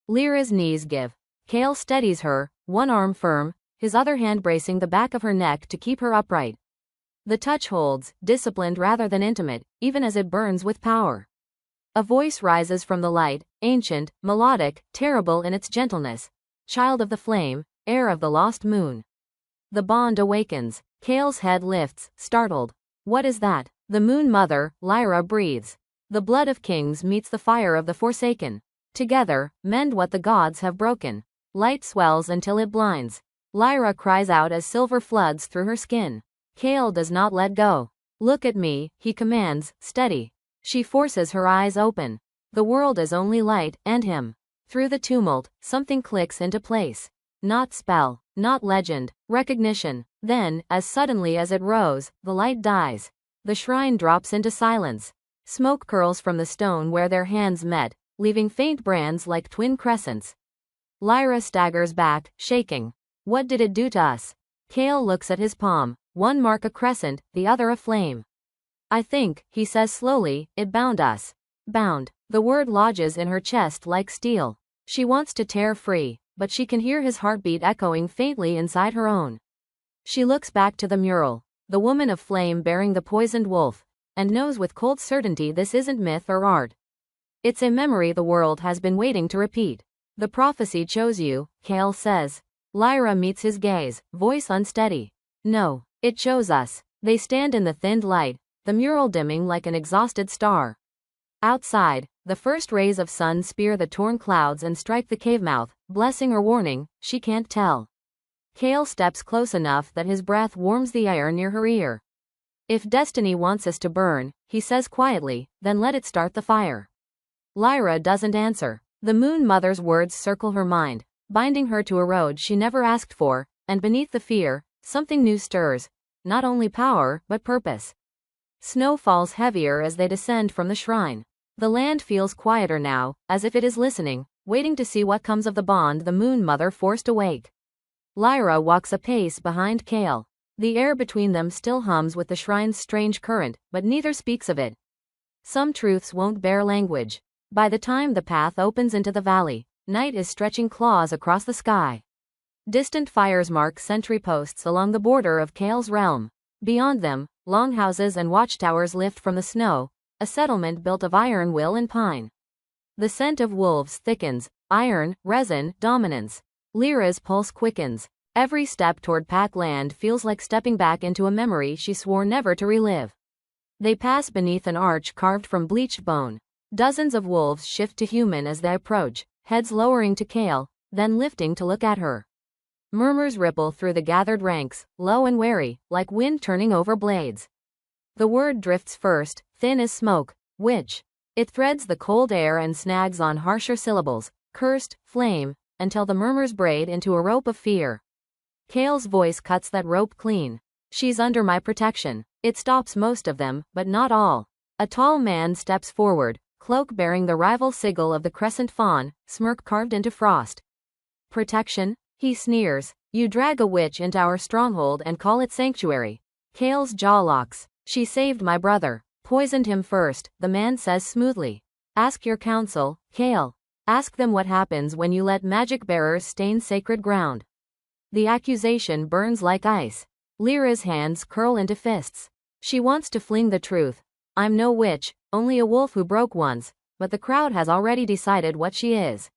Lyra's knees give. Cale steadies her, one arm firm, his other hand bracing the back of her neck to keep her upright. The touch holds, disciplined rather than intimate, even as it burns with power. A voice rises from the light, ancient, melodic, terrible in its gentleness. Child of the flame, heir of the lost moon. The bond awakens. Cale's head lifts, startled. What is that? The moon mother, Lyra breathes. The blood of kings meets the fire of the forsaken. Together, mend what the gods have broken. Light swells until it blinds. Lyra cries out as silver floods through her skin. Cale does not let go. Look at me, he commands, steady. She forces her eyes open. The world is only light, and him. Through the tumult, something clicks into place. Not spell, not legend, recognition. Then, as suddenly as it rose, the light dies. The shrine drops into silence. Smoke curls from the stone where their hands met, leaving faint brands like twin crescents. Lyra staggers back, shaking. What did it do to us? Cale looks at his palm, one mark a crescent, the other a flame. I think, he says slowly, it bound us. Bound. The word lodges in her chest like steel. She wants to tear free, but she can hear his heartbeat echoing faintly inside her own. She looks back to the mural, the woman of flame bearing the poisoned wolf, and knows with cold certainty this isn't myth or art. It's a memory the world has been waiting to repeat. The prophecy chose you, Cale says. Lyra meets his gaze, voice unsteady. No, it chose us. They stand in the thinned light, the mural dimming like an exhausted star. Outside, the first rays of sun spear the torn clouds and strike the cave mouth, blessing or warning, she can't tell. Cale steps close enough that his breath warms the air near her ear. If destiny wants us to burn, he says quietly, then let it start the fire. Lyra doesn't answer. The moon mother's words circle her mind, binding her to a road she never asked for, and beneath the fear, something new stirs, not only power, but purpose. Snow falls heavier as they descend from the shrine. The land feels quieter now, as if it is listening, waiting to see what comes of the bond the moon mother forced awake. Lyra walks a pace behind Cale. The air between them still hums with the shrine's strange current, but neither speaks of it. Some truths won't bear language. By the time the path opens into the valley, night is stretching claws across the sky. Distant fires mark sentry posts along the border of Cale's realm. Beyond them, longhouses and watchtowers lift from the snow, a settlement built of iron will and pine. The scent of wolves thickens, iron, resin, dominance. Lyra's pulse quickens. Every step toward pack land feels like stepping back into a memory she swore never to relive. They pass beneath an arch carved from bleached bone. Dozens of wolves shift to human as they approach, heads lowering to Cale, then lifting to look at her. Murmurs ripple through the gathered ranks, low and wary, like wind turning over blades. The word drifts first, thin as smoke, witch. It threads the cold air and snags on harsher syllables, cursed, flame, until the murmurs braid into a rope of fear. Kale's voice cuts that rope clean. She's under my protection. It stops most of them, but not all. A tall man steps forward, cloak bearing the rival sigil of the crescent fawn, smirk carved into frost. Protection? He sneers. You drag a witch into our stronghold and call it sanctuary. Kale's jaw locks. She saved my brother. Poisoned him first, the man says smoothly. Ask your council, Kale. Ask them what happens when you let magic bearers stain sacred ground. The accusation burns like ice. Lyra's hands curl into fists. She wants to fling the truth. I'm no witch, only a wolf who broke once, but the crowd has already decided what she is.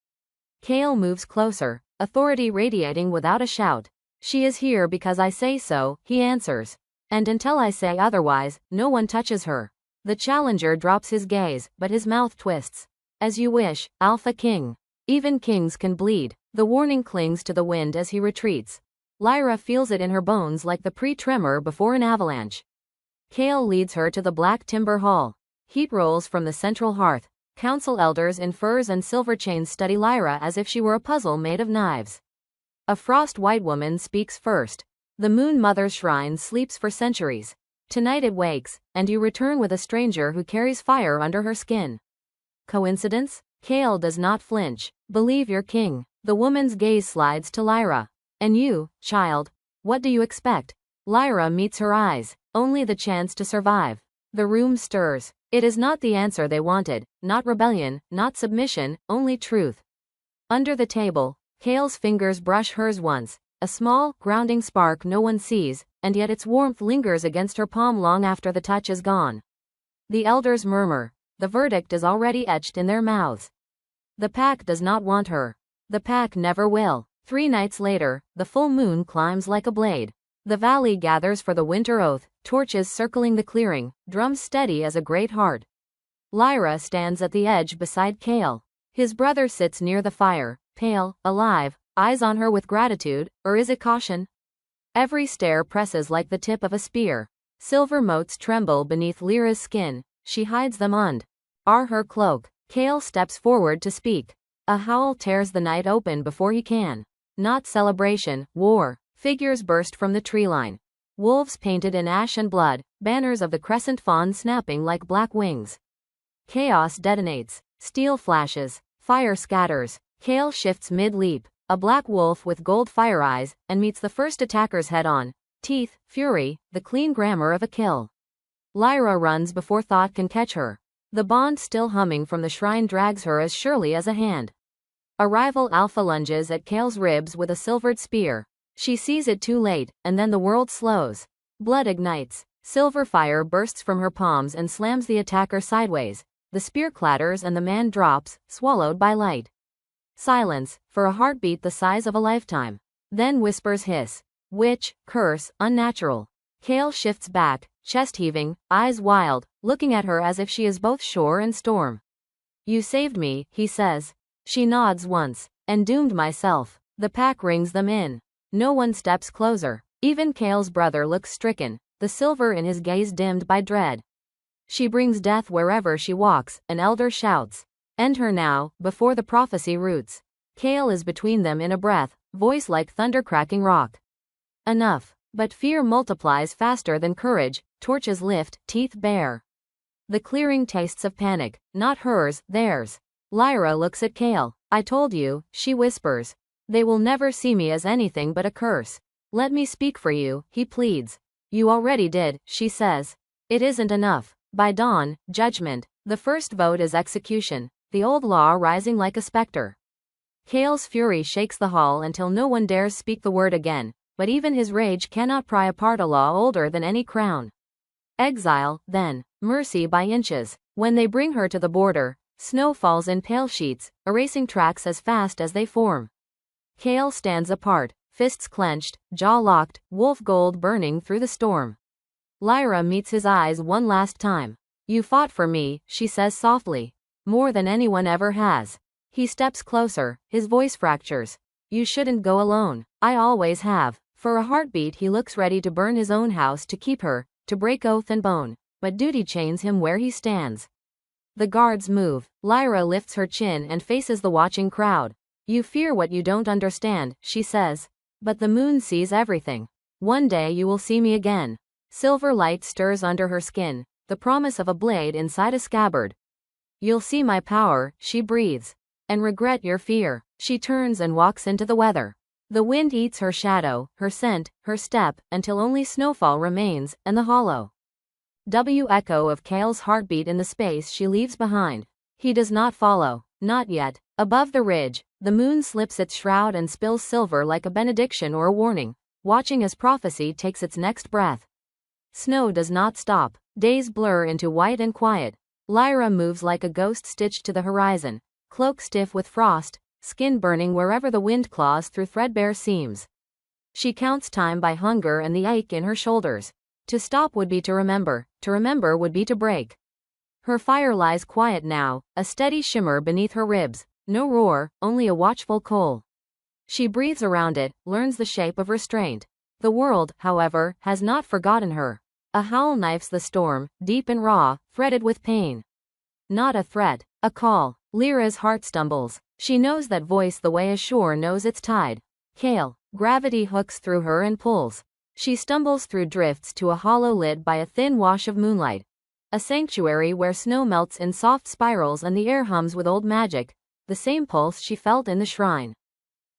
Kale moves closer, authority radiating without a shout. She is here because I say so, he answers. And until I say otherwise, no one touches her. The challenger drops his gaze, but his mouth twists. As you wish, Alpha King. Even kings can bleed. The warning clings to the wind as he retreats. Lyra feels it in her bones like the pre-tremor before an avalanche. Kale leads her to the black timber hall. Heat rolls from the central hearth. Council elders in furs and silver chains study Lyra as if she were a puzzle made of knives. A frost-white woman speaks first. The Moon Mother's shrine sleeps for centuries. Tonight it wakes, and you return with a stranger who carries fire under her skin. Coincidence? Kale does not flinch. Believe your king. The woman's gaze slides to Lyra. And you, child, what do you expect? Lyra meets her eyes. Only the chance to survive. The room stirs. It is not the answer they wanted, not rebellion, not submission, only truth. Under the table, Kale's fingers brush hers once, a small, grounding spark no one sees, and yet its warmth lingers against her palm long after the touch is gone. The elders murmur. The verdict is already etched in their mouths. The pack does not want her. The pack never will. 3 nights later, the full moon climbs like a blade. The valley gathers for the winter oath, torches circling the clearing, drums steady as a great heart. Lyra stands at the edge beside Kale. His brother sits near the fire, pale, alive, eyes on her with gratitude, or is it caution? Every stare presses like the tip of a spear. Silver motes tremble beneath Lyra's skin. She hides them under her cloak. Kale steps forward to speak. A howl tears the night open before he can. Not celebration, war. Figures burst from the treeline. Wolves painted in ash and blood, banners of the crescent fawn snapping like black wings. Chaos detonates. Steel flashes. Fire scatters. Kale shifts mid-leap. A black wolf with gold fire eyes, and meets the first attacker's head-on. Teeth, fury, the clean grammar of a kill. Lyra runs before thought can catch her. The bond still humming from the shrine drags her as surely as a hand. A rival Alpha lunges at Kale's ribs with a silvered spear. She sees it too late, and then the world slows. Blood ignites. Silver fire bursts from her palms and slams the attacker sideways. The spear clatters and the man drops, swallowed by light. Silence, for a heartbeat the size of a lifetime. Then whispers hiss. Witch, curse, unnatural. Kale shifts back, chest heaving, eyes wild, looking at her as if she is both shore and storm. You saved me, he says. She nods once. And doomed myself. The pack rings them in. No one steps closer. Even Kale's brother looks stricken, the silver in his gaze dimmed by dread. She brings death wherever she walks, an elder shouts. End her now, before the prophecy roots. Kale is between them in a breath, voice like thunder cracking rock. Enough. But fear multiplies faster than courage, torches lift, teeth bare. The clearing tastes of panic, not hers, theirs. Lyra looks at Kale. I told you, she whispers. They will never see me as anything but a curse. Let me speak for you, he pleads. You already did, she says. It isn't enough. By dawn, judgment. The first vote is execution, the old law rising like a specter. Kale's fury shakes the hall until no one dares speak the word again, but even his rage cannot pry apart a law older than any crown. Exile, then. Mercy by inches. When they bring her to the border, snow falls in pale sheets, erasing tracks as fast as they form. Kale stands apart, fists clenched, jaw locked, wolf gold burning through the storm. Lyra meets his eyes one last time. You fought for me, she says softly. More than anyone ever has. He steps closer, his voice fractures. You shouldn't go alone. I always have. For a heartbeat he looks ready to burn his own house to keep her, to break oath and bone. But duty chains him where he stands. The guards move. Lyra lifts her chin and faces the watching crowd. You fear what you don't understand, she says. But the moon sees everything. One day you will see me again. Silver light stirs under her skin, the promise of a blade inside a scabbard. You'll see my power, she breathes. And regret your fear. She turns and walks into the weather. The wind eats her shadow, her scent, her step, until only snowfall remains, and the hollow echo of Kale's heartbeat in the space she leaves behind. He does not follow. Not yet. Above the ridge, the moon slips its shroud and spills silver like a benediction or a warning, watching as prophecy takes its next breath. Snow does not stop. Days blur into white and quiet. Lyra moves like a ghost stitched to the horizon, cloak stiff with frost, skin burning wherever the wind claws through threadbare seams. She counts time by hunger and the ache in her shoulders. To stop would be to remember would be to break. Her fire lies quiet now, a steady shimmer beneath her ribs, no roar, only a watchful coal. She breathes around it, learns the shape of restraint. The world, however, has not forgotten her. A howl knifes the storm, deep and raw, threaded with pain. Not a threat, a call. Lyra's heart stumbles. She knows that voice the way a shore knows its tide. Kale. Gravity hooks through her and pulls. She stumbles through drifts to a hollow lit by a thin wash of moonlight. A sanctuary where snow melts in soft spirals and the air hums with old magic, the same pulse she felt in the shrine.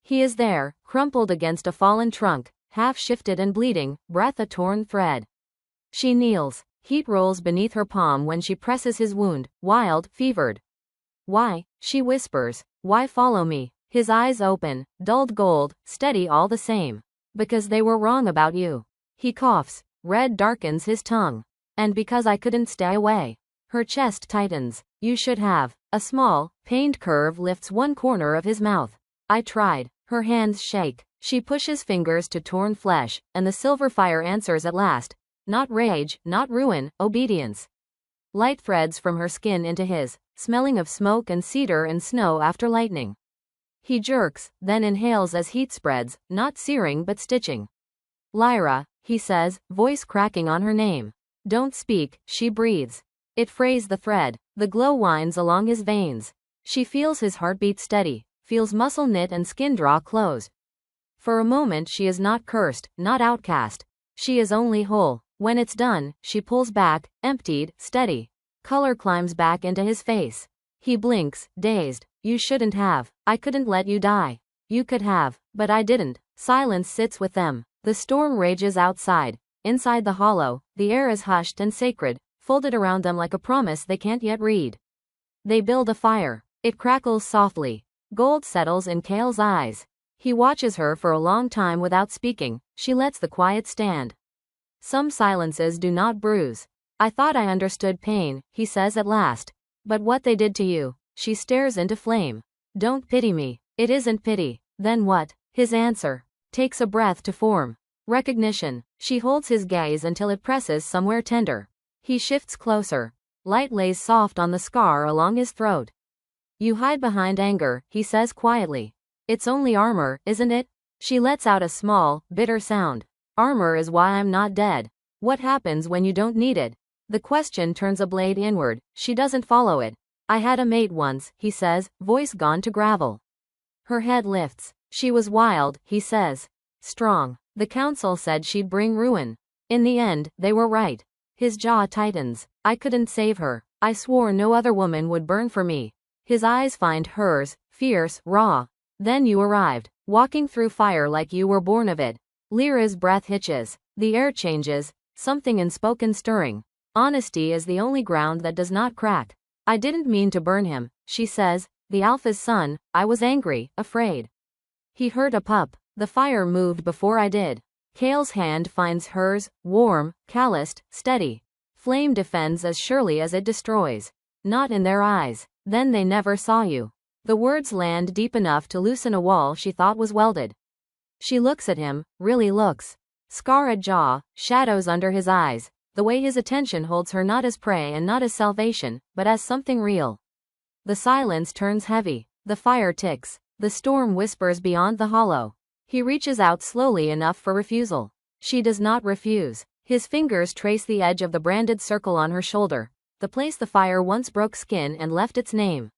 He is there, crumpled against a fallen trunk, half shifted and bleeding, breath a torn thread. She kneels. Heat rolls beneath her palm when she presses his wound, wild, fevered. Why? She whispers. Why follow me? His eyes open, dulled gold, steady all the same. Because they were wrong about you. He coughs. Red darkens his tongue. And because I couldn't stay away. Her chest tightens. You should have. A small, pained curve lifts one corner of his mouth. I tried. Her hands shake. She pushes fingers to torn flesh, and the silver fire answers at last. Not rage, not ruin, obedience. Light threads from her skin into his, smelling of smoke and cedar and snow after lightning. He jerks, then inhales as heat spreads, not searing but stitching. Lyra, he says, voice cracking on her name. Don't speak, she breathes. It frays the thread. The glow winds along his veins. She feels his heartbeat steady, feels muscle knit and skin draw close. For a moment she is not cursed, not outcast. She is only whole. When it's done, she pulls back, emptied, steady. Color climbs back into his face. He blinks, dazed. You shouldn't have. I couldn't let you die. You could have, but I didn't. Silence sits with them. The storm rages outside. Inside the hollow, the air is hushed and sacred, folded around them like a promise they can't yet read. They build a fire. It crackles softly. Gold settles in Kale's eyes. He watches her for a long time without speaking. She lets the quiet stand. Some silences do not bruise. I thought I understood pain, he says at last. But what they did to you. She stares into flame. Don't pity me. It isn't pity. Then what? His answer takes a breath to form. Recognition. She holds his gaze until it presses somewhere tender. He shifts closer. Light lays soft on the scar along his throat. You hide behind anger, he says quietly. It's only armor, isn't it? She lets out a small, bitter sound. Armor is why I'm not dead. What happens when you don't need it? The question turns a blade inward. She doesn't follow it. I had a mate once, he says, voice gone to gravel. Her head lifts. She was wild, he says. Strong. The council said she'd bring ruin. In the end, they were right. His jaw tightens. I couldn't save her. I swore no other woman would burn for me. His eyes find hers, fierce, raw. Then you arrived, walking through fire like you were born of it. Lyra's breath hitches. The air changes, something unspoken stirring. Honesty is the only ground that does not crack. I didn't mean to burn him, she says, the Alpha's son. I was angry, afraid. He hurt a pup. The fire moved before I did. Kale's hand finds hers, warm, calloused, steady. Flame defends as surely as it destroys. Not in their eyes. Then they never saw you. The words land deep enough to loosen a wall she thought was welded. She looks at him, really looks. Scar at jaw, shadows under his eyes, the way his attention holds her not as prey and not as salvation, but as something real. The silence turns heavy. The fire ticks. The storm whispers beyond the hollow. He reaches out slowly enough for refusal. She does not refuse. His fingers trace the edge of the branded circle on her shoulder, the place the fire once broke skin and left its name.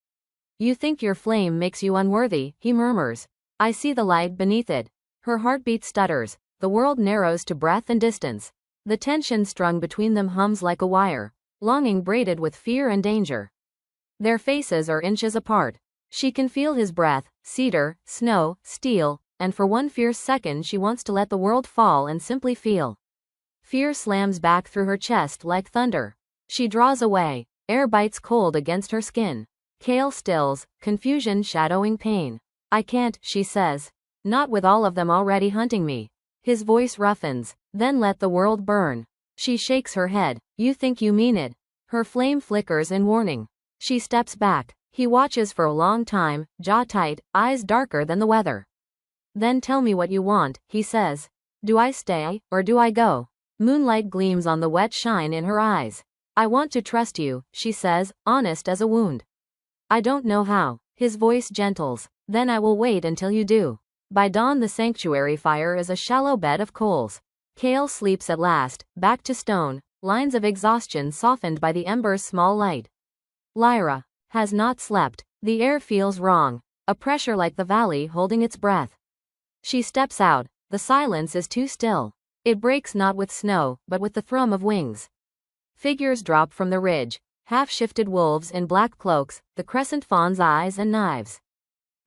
You think your flame makes you unworthy, he murmurs. I see the light beneath it. Her heartbeat stutters. The world narrows to breath and distance. The tension strung between them hums like a wire, longing braided with fear and danger. Their faces are inches apart. She can feel his breath, cedar, snow, steel, and for one fierce second she wants to let the world fall and simply feel. Fear slams back through her chest like thunder. She draws away. Air bites cold against her skin. Kale stills, confusion shadowing pain. I can't, she says. Not with all of them already hunting me. His voice roughens. Then let the world burn. She shakes her head. You think you mean it. Her flame flickers in warning. She steps back. He watches for a long time, jaw tight, eyes darker than the weather. Then tell me what you want, he says. Do I stay, or do I go? Moonlight gleams on the wet shine in her eyes. I want to trust you, she says, honest as a wound. I don't know how. His voice gentles. Then I will wait until you do. By dawn the sanctuary fire is a shallow bed of coals. Kale sleeps at last, back to stone, lines of exhaustion softened by the ember's small light. Lyra has not slept. The air feels wrong, a pressure like the valley holding its breath. She steps out. The silence is too still. It breaks not with snow, but with the thrum of wings. Figures drop from the ridge, half-shifted wolves in black cloaks, the crescent fawn's eyes and knives.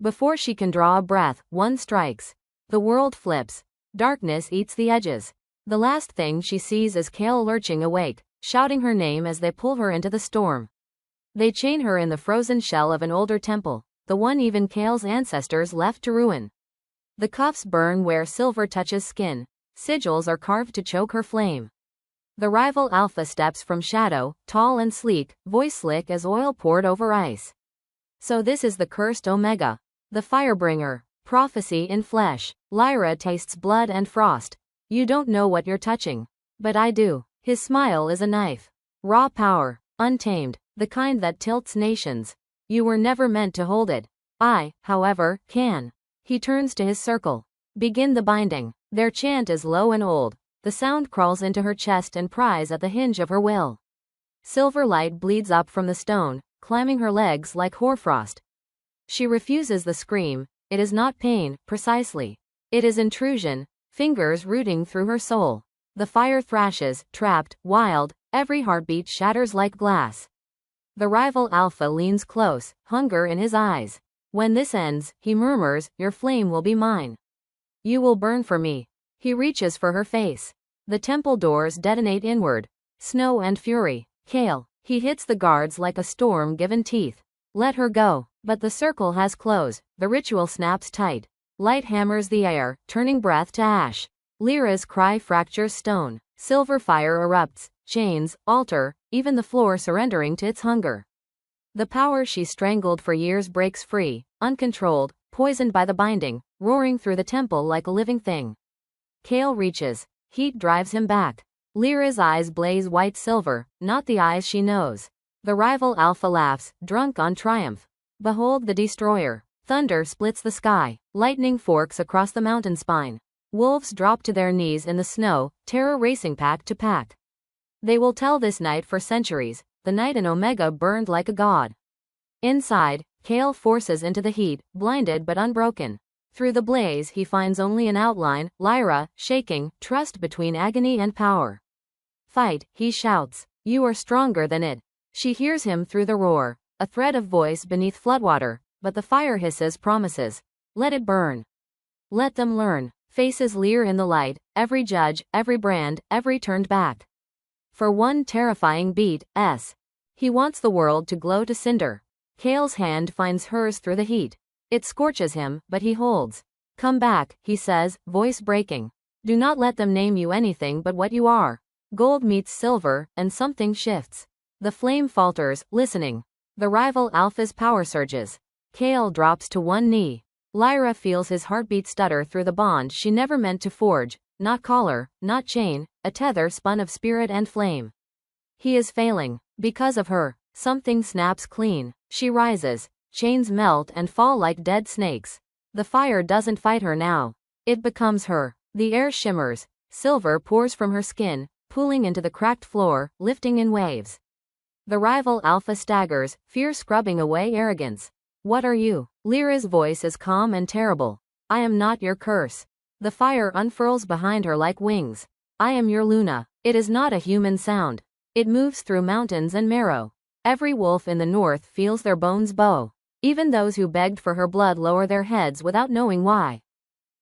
Before she can draw a breath, one strikes. The world flips. Darkness eats the edges. The last thing she sees is Kale lurching awake, shouting her name as they pull her into the storm. They chain her in the frozen shell of an older temple, the one even Kale's ancestors left to ruin. The cuffs burn where silver touches skin. Sigils are carved to choke her flame. The rival Alpha steps from shadow, tall and sleek, voice slick as oil poured over ice. So this is the cursed Omega. The Firebringer. Prophecy in flesh. Lyra tastes blood and frost. You don't know what you're touching. But I do. His smile is a knife. Raw power. Untamed. The kind that tilts nations. You were never meant to hold it. I, however, can. He turns to his circle. Begin the binding. Their chant is low and old. The sound crawls into her chest and pries at the hinge of her will. Silver light bleeds up from the stone, climbing her legs like hoarfrost. She refuses the scream. It is not pain, precisely. It is intrusion, fingers rooting through her soul. The fire thrashes, trapped, wild, every heartbeat shatters like glass. The rival Alpha leans close, hunger in his eyes. When this ends, he murmurs, your flame will be mine. You will burn for me. He reaches for her face. The temple doors detonate inward. Snow and fury. Kale. He hits the guards like a storm given teeth. Let her go. But the circle has closed. The ritual snaps tight. Light hammers the air, turning breath to ash. Lyra's cry fractures stone. Silver fire erupts. Chains, altar, even the floor surrendering to its hunger. The power she strangled for years breaks free, uncontrolled, poisoned by the binding, roaring through the temple like a living thing. Kale reaches. Heat drives him back. Lyra's eyes blaze white silver, not the eyes she knows. The rival Alpha laughs, drunk on triumph. Behold the destroyer. Thunder splits the sky. Lightning forks across the mountain spine. Wolves drop to their knees in the snow, terror racing pack to pack. They will tell this night for centuries. The night in Omega burned like a god. Inside, Kale forces into the heat, blinded but unbroken. Through the blaze he finds only an outline, Lyra, shaking, trust between agony and power. Fight, he shouts. You are stronger than it. She hears him through the roar, a thread of voice beneath floodwater, but the fire hisses promises. Let it burn. Let them learn. Faces leer in the light, every judge, every brand, every turned back. For one terrifying beat, he wants the world to glow to cinder. Kale's hand finds hers through the heat. It scorches him, but he holds. Come back, he says, voice breaking. Do not let them name you anything but what you are. Gold meets silver, and something shifts. The flame falters, listening. The rival Alpha's power surges. Kale drops to one knee. Lyra feels his heartbeat stutter through the bond she never meant to forge. Not collar, not chain, a tether spun of spirit and flame. He is failing. Because of her, something snaps clean. She rises. chains melt and fall like dead snakes. The fire doesn't fight her now. It becomes her. The air shimmers. Silver pours from her skin, pooling into the cracked floor, lifting in waves. The rival Alpha staggers, fear scrubbing away arrogance. What are you? Lyra's voice is calm and terrible. I am not your curse. The fire unfurls behind her like wings. I am your Luna. It is not a human sound. It moves through mountains and marrow. Every wolf in the north feels their bones bow. Even those who begged for her blood lower their heads without knowing why.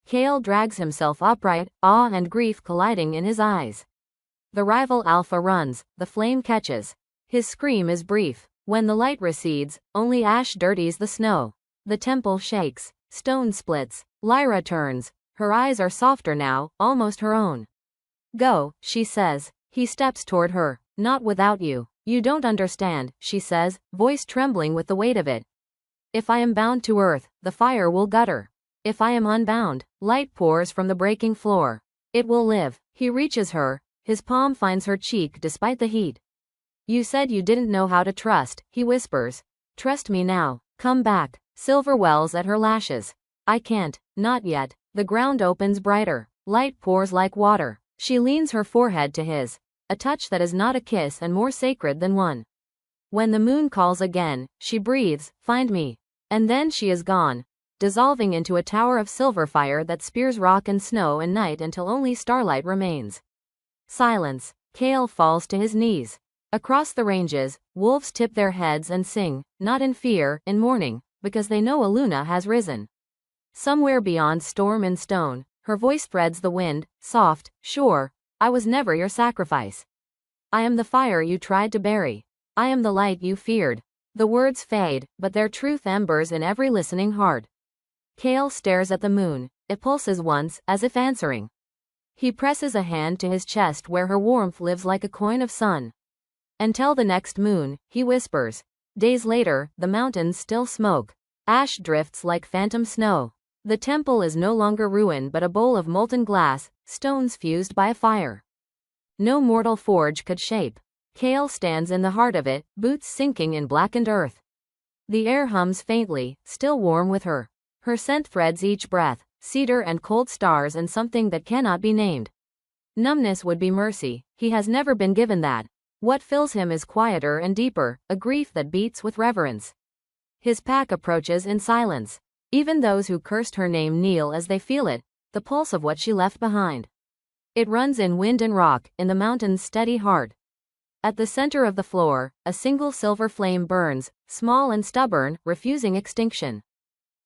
Kale drags himself upright, awe and grief colliding in his eyes. The rival Alpha runs, the flame catches. His scream is brief. When the light recedes, only ash dirties the snow. The temple shakes. Stone splits. Lyra turns. Her eyes are softer now, almost her own. Go, she says. He steps toward her. Not without you. You don't understand, she says, voice trembling with the weight of it. If I am bound to earth, the fire will gutter. If I am unbound, light pours from the breaking floor. It will live. He reaches her. His palm finds her cheek despite the heat. You said you didn't know how to trust, he whispers. Trust me now. Come back. Silver wells at her lashes. I can't. Not yet. The ground opens brighter. Light pours like water. She leans her forehead to his. A touch that is not a kiss and more sacred than one. When the moon calls again, she breathes, find me. And then she is gone, dissolving into a tower of silver fire that spears rock and snow and night until only starlight remains. Silence. Kale falls to his knees. Across the ranges, wolves tip their heads and sing, not in fear, in mourning, because they know a Luna has risen. Somewhere beyond storm and stone, her voice threads the wind, soft, sure. I was never your sacrifice. I am the fire you tried to bury. I am the light you feared. The words fade, but their truth embers in every listening heart. Kale stares at the moon. It pulses once, as if answering. He presses a hand to his chest where her warmth lives like a coin of sun. Until the next moon, he whispers. Days later, the mountains still smoke. Ash drifts like phantom snow. The temple is no longer ruin but a bowl of molten glass, stones fused by a fire no mortal forge could shape. Kale stands in the heart of it, boots sinking in blackened earth. The air hums faintly, still warm with her. Her scent threads each breath, cedar and cold stars and something that cannot be named. Numbness would be mercy. He has never been given that. What fills him is quieter and deeper, a grief that beats with reverence. His pack approaches in silence. Even those who cursed her name kneel as they feel it, the pulse of what she left behind. It runs in wind and rock, in the mountain's steady heart. At the center of the floor, a single silver flame burns, small and stubborn, refusing extinction.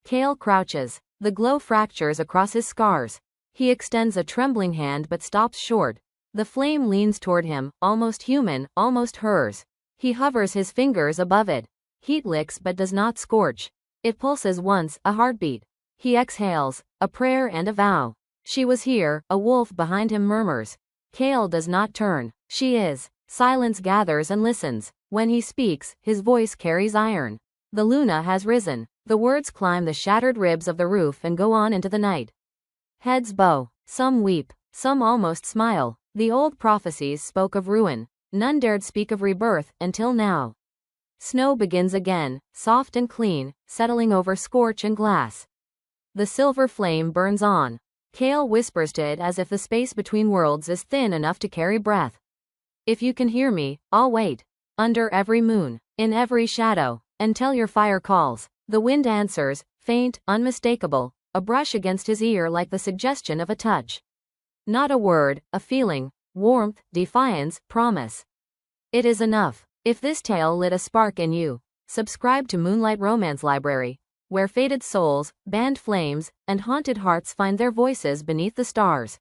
Kale crouches. The glow fractures across his scars. He extends a trembling hand but stops short. The flame leans toward him, almost human, almost hers. He hovers his fingers above it. Heat licks but does not scorch. It pulses once, a heartbeat. He exhales, a prayer and a vow. She was here, a wolf behind him murmurs. Kale does not turn. She is. Silence gathers and listens. When he speaks, his voice carries iron. The Luna has risen. The words climb the shattered ribs of the roof and go on into the night. Heads bow. Some weep. Some almost smile. The old prophecies spoke of ruin. None dared speak of rebirth, until now. Snow begins again, soft and clean, settling over scorch and glass. The silver flame burns on. Kale whispers to it as if the space between worlds is thin enough to carry breath. If you can hear me, I'll wait. Under every moon, in every shadow, until your fire calls. The wind answers, faint, unmistakable, a brush against his ear like the suggestion of a touch. Not a word, a feeling, warmth, defiance, promise. It is enough. If this tale lit a spark in you, subscribe to Moonlight Romance Library, where faded souls, banned flames, and haunted hearts find their voices beneath the stars.